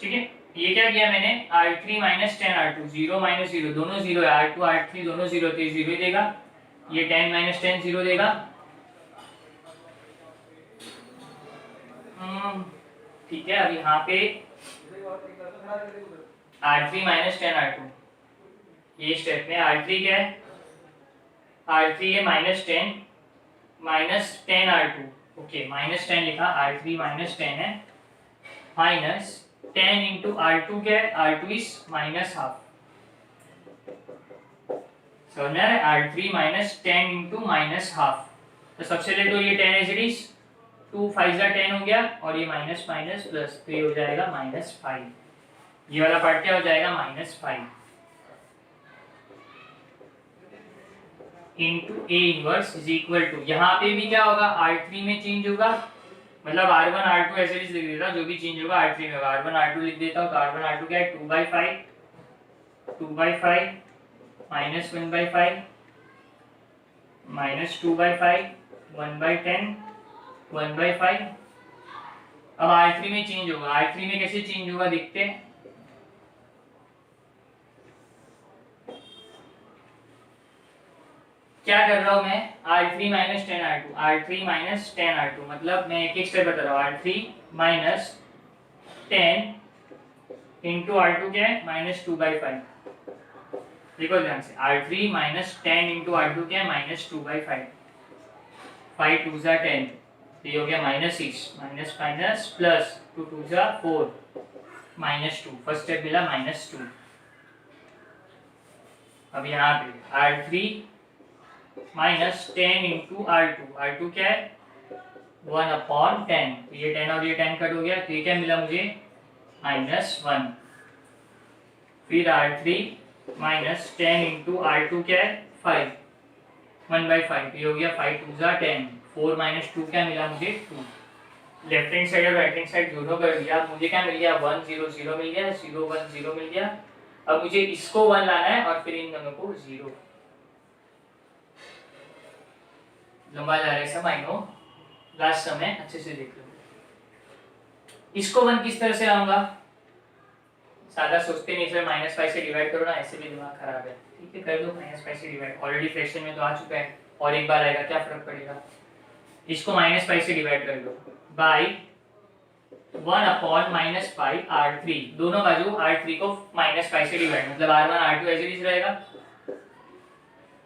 Speaker 1: ठीक है। ये क्या किया मैंने R3 माइनस 10R2, 0 माइनस 0 दोनों 0 है, R2 R3 दोनों 0 थे, 0 ही देगा, ये 10 माइनस 10 0 देगा, ठीक है। अब यहाँ पे R3 माइनस 10R2, ये स्टेप में R3 क्या है, R3 है माइनस 10 R2, ओके माइनस 10 लिखा, R3 माइनस 10 है, माइनस 10 इंटू R2 क्या है, R2 इज माइनस हाफ, समझना है, R3 minus 10 into minus half, तो सबसे पहले तो ये 10 एज इट इज, 2 5 जा 10 हो गया, और ये माइनस माइनस प्लस, तो ये हो जाएगा -5, ये वाला पार्ट क्या हो जाएगा -5 into A inverse is equal to, यहाँ पे भी क्या होगा R3 में चेंज होगा, मतलब R1 R2 ऐसे लिख देता हूँ, जो भी चेंज होगा R3 में होगा, R1 R2 लिख देता हूँ, तो R1 R2 क्या है 2/5 माइनस 1/5 माइनस 2/5 1/10 1/5, अब R3 में चेंज होगा, R3 में कैसे चेंज होगा देखते हैं, क्या कर रहा हूं मैं R3 minus 10R2, R3 minus 10R2, मतलब मैं एक एक स्टेप बता रहा हूँ, R3 माइनस 10 इंटू R2 क्या है -2/5, देखो ध्यान से, R3 माइनस 10 इंटू R2 क्या है -2/5, 5 2 जा 10, तो ये हो गया -6, माइनस माइनस प्लस 2 2 जा 4 -2, फर्स्ट स्टेप मिला -2, अब यहाँ पे R3 minus 10 into R2, R2 क्या है 1/10, तो ये 10 और ये 10 कट हो गया, तो ये क्या मिला मुझे -1, फिर R3 माइनस 10 इंटू R2 क्या है 5 1/5, ये हो गया 5 2 जा 10, 4 माइनस 2 क्या मिला मुझे 2, लेफ्ट हैंड साइड और राइट हैंड साइड दोनों कर दिया, मुझे क्या मिल गया 1 0 0 मिल गया, 0 1 0 मिल गया, अब मुझे इसको 1 लाना है और फिर इन दोनों को 0, लंबा जा रहा है सब आई नो, लास्ट समय अच्छे से देख लो, इसको 1 किस तरह से लाऊंगा, सादा सोचते नहीं सर -5 से डिवाइड करो ना, ऐसे भी दिमाग खराब है। ठीक है कर दो -5 से डिवाइड, ऑलरेडी फ्रैक्शन में तो आ चुका है और एक बार आएगा, क्या फर्क पड़ेगा। इसको -5 से डिवाइड कर दो बाई 1/-5 R3, दोनों बाजू R3 को -5 से डिवाइड, मतलब R1 R2 ऐसे ही रहेगा,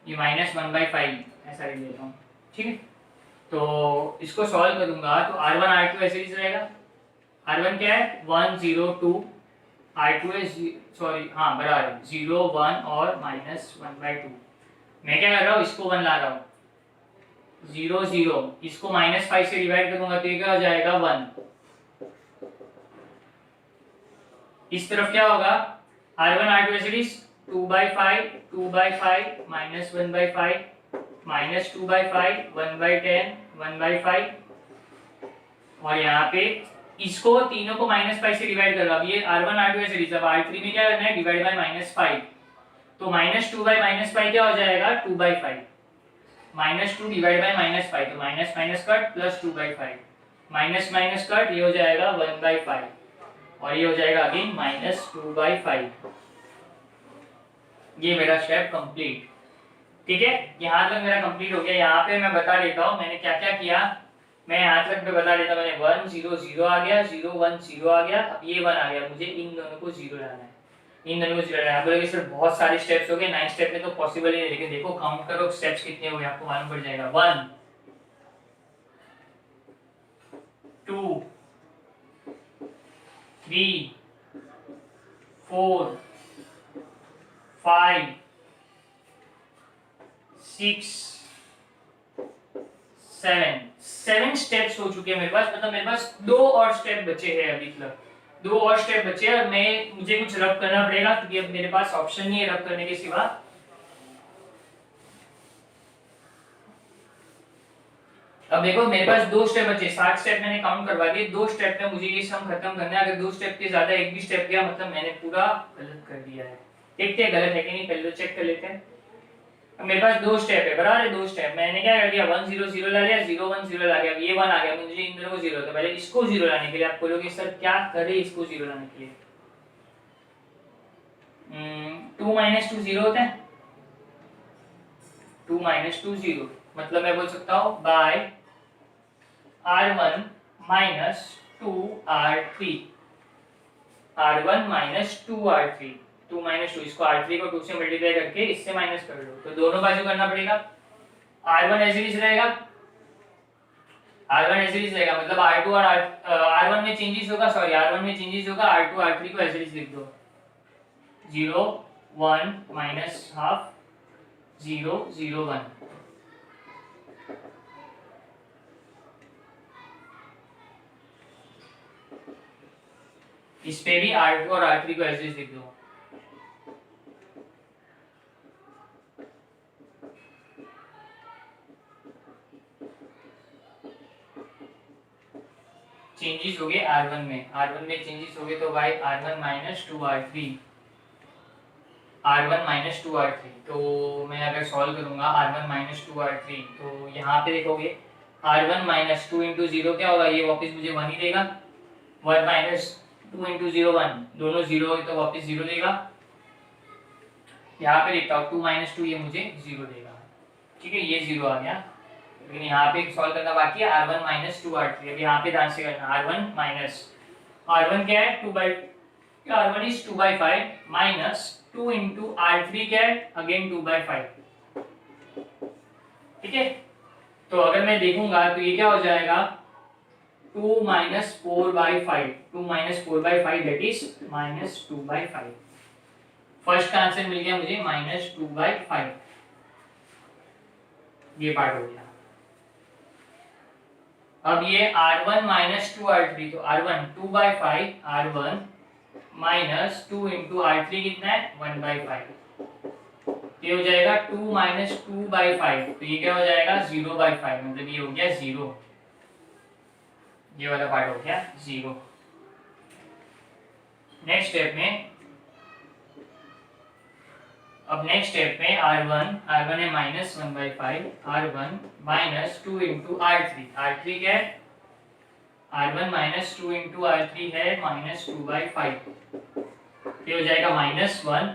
Speaker 1: ये -1/5 ऐसा लिख देता हूँ। ठीक है तो इसको सॉल्व करूंगा तो R1 R2 ऐसे ही रहेगा। R1 क्या है 102, R2 है सॉरी हाँ बराबर है 0 1 और -1/2। मैं क्या कर रहा हूँ, इसको 1 ला रहा हूँ, 0 0, इसको -5 से डिवाइड करूंगा तो ये क्या हो जाएगा 1। इस तरफ क्या होगा R1 R2 ऐसे 2/5 2/5 -1/5 -2/5 1/10 1/5, और यहाँ पे इसको तीनों को -5 से डिवाइड कर रहा हूँ। ये R1 R2 ऐसे रिजर्व, R3 में क्या करना है डिवाइड बाय -5, तो -2/-5 क्या हो जाएगा 2/5, -2 डिवाइड बाय -5 तो minus minus cut plus 2/5, minus minus cut ये हो जाएगा 1/5 और ये हो जाएगा अगेन -2/5। ये मेरा स्टेप कंप्लीट। ठीक है यहाँ तक मेरा कंप्लीट हो गया। यहाँ पे मैं बता देता हूँ मैंने क्या क्या किया, मैं यहाँ तक पे बता देता हूँ। मैंने 1 0 0 आ गया, 0 1 0 आ गया, अब ये 1 आ गया, मुझे इन दोनों को 0 लाना है, इन दोनों को 0 लाना है। बोलोगे सर बहुत सारे स्टेप्स हो गए, 9 स्टेप में तो पॉसिबल ही नहीं, लेकिन देखो काउंट करो स्टेप्स कितने हो गए आपको मालूम पड़ जाएगा। 1 2 3 4 5 6 7 स्टेप्स हो चुके हैं मेरे पास, मतलब मेरे पास 2 और स्टेप बचे हैं अभी तक, 2 और स्टेप बचे हैं और मुझे कुछ रब करना पड़ेगा क्योंकि अब मेरे पास ऑप्शन नहीं है रब करने के सिवा। अब देखो मेरे पास 2 स्टेप बचे, 7 स्टेप मैंने काउंट करवा दिए, 2 स्टेप में मुझे ये सम खत्म करना है। अगर 2 स्टेप के ज्यादा एक भी स्टेप गया मतलब मैंने पूरा गलत कर दिया है। देखते हैं गलत है कि नहीं, पहले तो चेक कर लेते हैं। अब मेरे पास 2 स्टेप है, बराबर है 2 स्टेप, मैंने क्या कर दिया 1 0 0 ला लिया, 0 1 0 ला गया, ये 1 आ गया, मुझे इन दोनों को 0, तो पहले इसको 0 लाने के लिए आप बोलोगे सर क्या करें इसको 0 लाने के लिए। 2 - 2 0 होता है, 2 - 2 0, मतलब मैं बोल सकता हूँ bye R1 - 2 R3, R1 - 2 R3, 2 - 2, इसको R3 को 2 से मल्टीप्लाई करके इससे माइनस कर लो, तो दोनों बाजू करना पड़ेगा। R1 ऐसे ही रहेगा, R1 ऐसे ही रहेगा, मतलब R2 और R1 में चेंजेस होगा, सॉरी R1 में चेंजेस होगा, R2 R3 को ऐसे ही लिख दो 0 1 -हाफ 0 0 1। इस पे भी R2 और R3 को ऐसे ही लिख दो। चेंजेस हो गए R1 में, R1 में चेंजेस हो गए तो भाई R1 - 2 R3, R1 - 2 R3, तो मैं अगर सॉल्व करूंगा R1 - 2 R3 तो यहाँ पे देखोगे R1 - 2 × 0 क्या होगा, ये वापस मुझे 1 ही देगा, 1 - 2 × 0 1, दोनों 0 है तो वापस 0 देगा। यहाँ पे लिखता हूँ 2 - 2 ये मुझे 0 देगा। ठीक है ये 0 आ गया, लेकिन यहाँ पे सॉल्व करना बाकी है R1 - 2 R3। अब यहाँ पे ध्यान से करना, R1 क्या है 2/R1 is 2/5 minus 2 into R3 क्या है अगेन 2/5। ठीक है तो अगर मैं देखूंगा तो ये क्या हो जाएगा 2 - 4/5, 2 - 4/5 दैट इज -2/5। फर्स्ट का आंसर मिल गया मुझे -2/5, ये पार्ट हो गया। अब ये R1 - 2 R3, तो R1 2/5 R1 माइनस 2 × R3 कितना है 1/5, ये हो जाएगा 2 - 2/5, तो ये क्या हो जाएगा 0/5, मतलब ये हो गया 0, ये वाला पार्ट हो गया 0। नेक्स्ट स्टेप में, अब नेक्स्ट स्टेप में R1 है -1/5, R1 - 2 × R3, R3 क्या है R1 - 2 × R3 है -2/5, ये हो जाएगा -1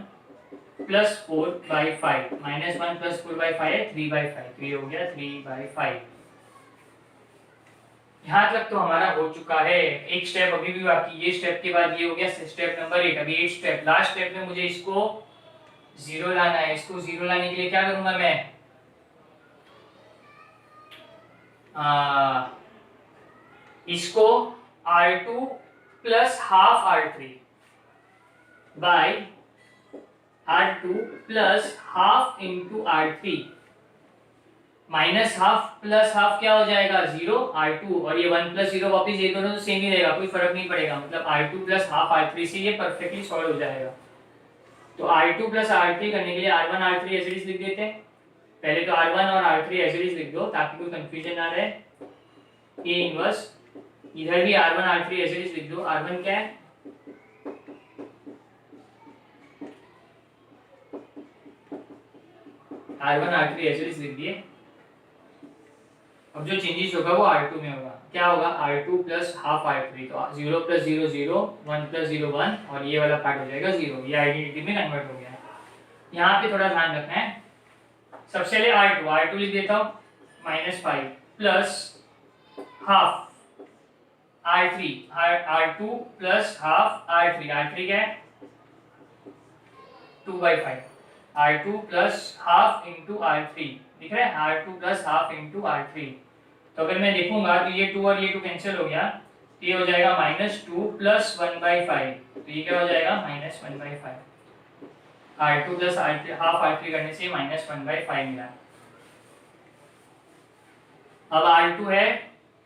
Speaker 1: प्लस 4/5, -1 प्लस 4/5 है 3/5, तो ये हो गया 3/5। यहाँ तक तो हमारा हो चुका है। एक स्टेप अभी भी बाकी, ये स्टेप के बाद ये हो गया स्टेप नंबर 8। अभी 8 स्टेप, लास्ट स्टेप में मुझे इसको 0 लाना है। इसको 0 लाने के लिए क्या करूंगा मैं, इसको R2 plus half R3 by R2 plus half into R3 minus half plus half क्या हो जाएगा 0 R2, और ये 1 प्लस 0 वापिस, ये दोनों तो सेम ही रहेगा, कोई फर्क नहीं पड़ेगा। मतलब R2 प्लस हाफ R3 से ये परफेक्टली सॉल्व हो जाएगा। तो R2 प्लस R3 करने के लिए R1 R3 ऐसे लिख देते हैं। पहले तो R1 और R3 ऐसे लिख दो ताकि कोई कंफ्यूजन ना रहे। A इनवर्स, इधर भी R1 R3 ऐसे लिख दो। R1 क्या है, R1 R3 ऐसे लिख दिए। अब जो चेंजेस होगा वो R2 में होगा। क्या होगा, R2 प्लस हाफ R3, तो 0 प्लस 0 0, 1 प्लस 0 1, और ये वाला पार्ट हो जाएगा 0। ये आइडेंटिटी में कन्वर्ट हो गया। यहाँ पे थोड़ा ध्यान रखना है। सबसे पहले R2 लिख देता हूँ, -5 plus half R3, R2 plus half R3, R3 क्या है 2/5, R2 plus half into R3, दिख रहा है R2 plus half into R3। तो अगर मैं देखूंगा तो ये 2 और ये 2 कैंसिल हो गया, तो ये हो जाएगा -2 प्लस 1/5, तो ये क्या हो जाएगा -1/5। R2 प्लस हाफ R3 करने से -1/5 मिला। अब R2 है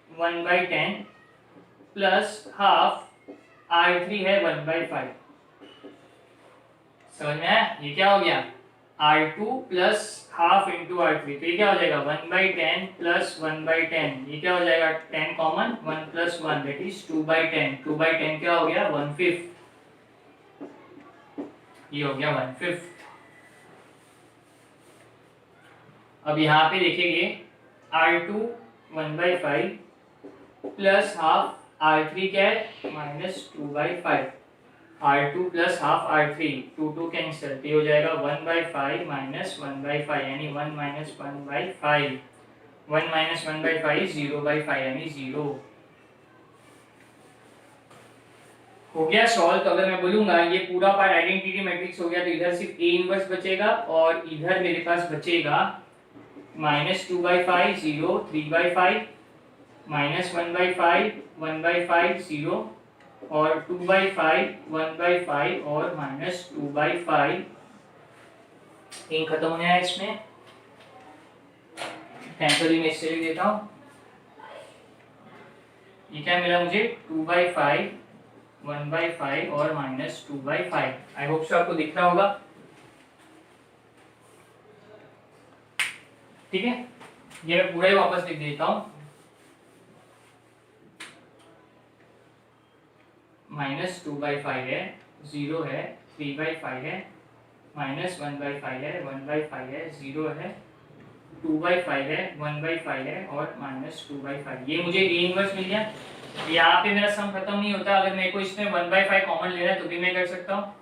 Speaker 1: 1/10 प्लस हाफ R3 है 1/5। समझ में आया, ये क्या हो गया R2 plus half into R3, तो ये क्या हो जाएगा 1/10 प्लस 1/10, ये क्या हो जाएगा 10 कॉमन, 1 प्लस 1 दैट इज 2/10, 2/10 क्या हो गया 1/5, ये हो गया 1/5। अब यहाँ पे देखेंगे R2 1/5 प्लस हाफ R3 क्या है -2/5, R2 plus half R3, 2 cancel, तो ये हो जाएगा 1/5 माइनस 1/5 यानी 1 माइनस 1/5, 1 माइनस 1/5 0/5 यानी 0। हो गया सॉल्व। तो अगर मैं बोलूंगा ये पूरा पार्ट आइडेंटिटी मैट्रिक्स हो गया, तो इधर सिर्फ A इनवर्स बचेगा और इधर मेरे पास बचेगा -2/5 0, 3/5 -1/5 1/5 0 और 2/5 1/5 और -2/5। इन खत्म होने आया इसमें, टेम्पररी में इससे लिख देता हूँ। ये क्या मिला मुझे 2/5 1/5 और -2/5। आई होप सो आपको दिख रहा होगा, ठीक है। ये मैं पूरा ही वापस लिख देता हूँ, -2/5 है, 0 है, 3/5 है, -1/5 है, 1/5 है, 0 है, 2/5 है, 1/5 है और -2/5। ये मुझे A इनवर्स मिल गया। यहाँ पे मेरा सम खत्म नहीं होता, अगर मेरे को इसमें 1/5 कॉमन लेना है तो भी मैं कर सकता हूँ।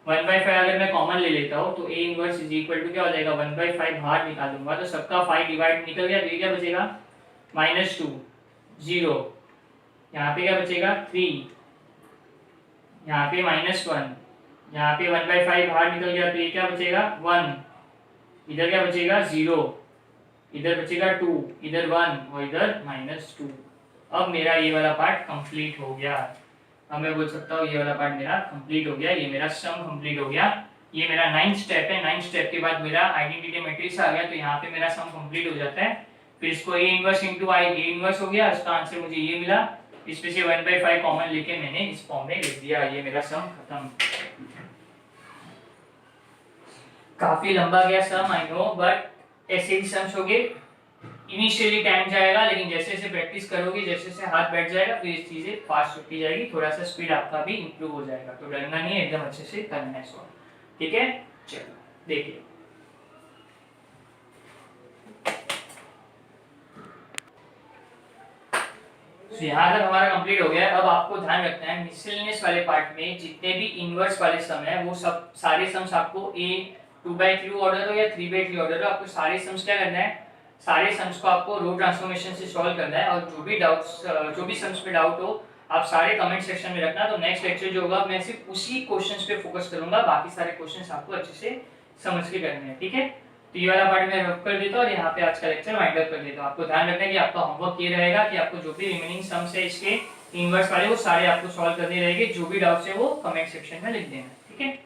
Speaker 1: 1/5 अगर मैं कॉमन ले लेता हूँ तो A inverse is equal to क्या हो जाएगा 1/5 बाहर निकालूंगा तो सबका 5 डिवाइड निकल गया, तो ये क्या बचेगा -2 0, यहाँ पे क्या बचेगा 3, यहाँ पे -1, यहाँ पे 1/5 बाहर निकल गया तो ये क्या बचेगा 1, इधर क्या बचेगा 0, इधर बचेगा 2, इधर 1 और इधर -2। अब मेरा ये वाला पार्ट कंप्लीट हो गया। अब मैं बोल सकता हूँ ये वाला पार्ट मेरा कंप्लीट हो गया, ये मेरा सम कंप्लीट हो गया। ये मेरा 9th स्टेप है। 9th स्टेप के बाद मेरा आइडेंटिटी मैट्रिक्स आ गया, तो यहाँ पे मेरा सम कंप्लीट हो जाता है। फिर इसको A inverse into I, A inverse हो गया, इसका आंसर मुझे ये मिला। इसमें से 1/5 कॉमन लेके मैंने इस फॉर्म में लिख दिया। ये मेरा सम खत्म। काफी लंबा गया सम, आई नो, बट ऐसे ही सम्स होंगे। इनिशियली टाइम जाएगा, लेकिन जैसे जैसे प्रैक्टिस करोगे, जैसे जैसे हाथ बैठ जाएगा, फिर ये चीजें फास्ट होती जाएगी, थोड़ा सा स्पीड आपका भी इंप्रूव हो जाएगा। तो डरना नहीं है, एकदम अच्छे से करना है सॉल्व, ठीक है। चलो देखिए, तो यहाँ तक हमारा कंप्लीट हो गया है। अब आपको ध्यान रखना है मिसलेनियस वाले पार्ट में जितने भी इनवर्स वाले सम है वो सब सारे सम्स आपको ए 2/3 ऑर्डर हो या 3/3 ऑर्डर हो, आपको सारे सम्स क्या करना है, सारे सम्स को आपको रो ट्रांसफॉर्मेशन से सॉल्व करना है। और जो भी सम्स में डाउट हो आप सारे कमेंट सेक्शन में रखना। तो नेक्स्ट लेक्चर जो होगा मैं सिर्फ उसी क्वेश्चंस पे फोकस करूंगा, बाकी सारे क्वेश्चंस आपको अच्छे से समझ के करने हैं, ठीक है। तो ये वाला पार्ट मैं रफ कर देता हूँ और यहाँ पे आज का लेक्चर वाइंड अप कर देता हूँ। आपको ध्यान रखना है कि आपका होमवर्क ये रहेगा कि आपको जो भी रिमेनिंग सम्स है इसके इनवर्स वाले वो सारे आपको सॉल्व करने रहेंगे, जो भी डाउट्स है वो कमेंट सेक्शन में लिख देना, ठीक है।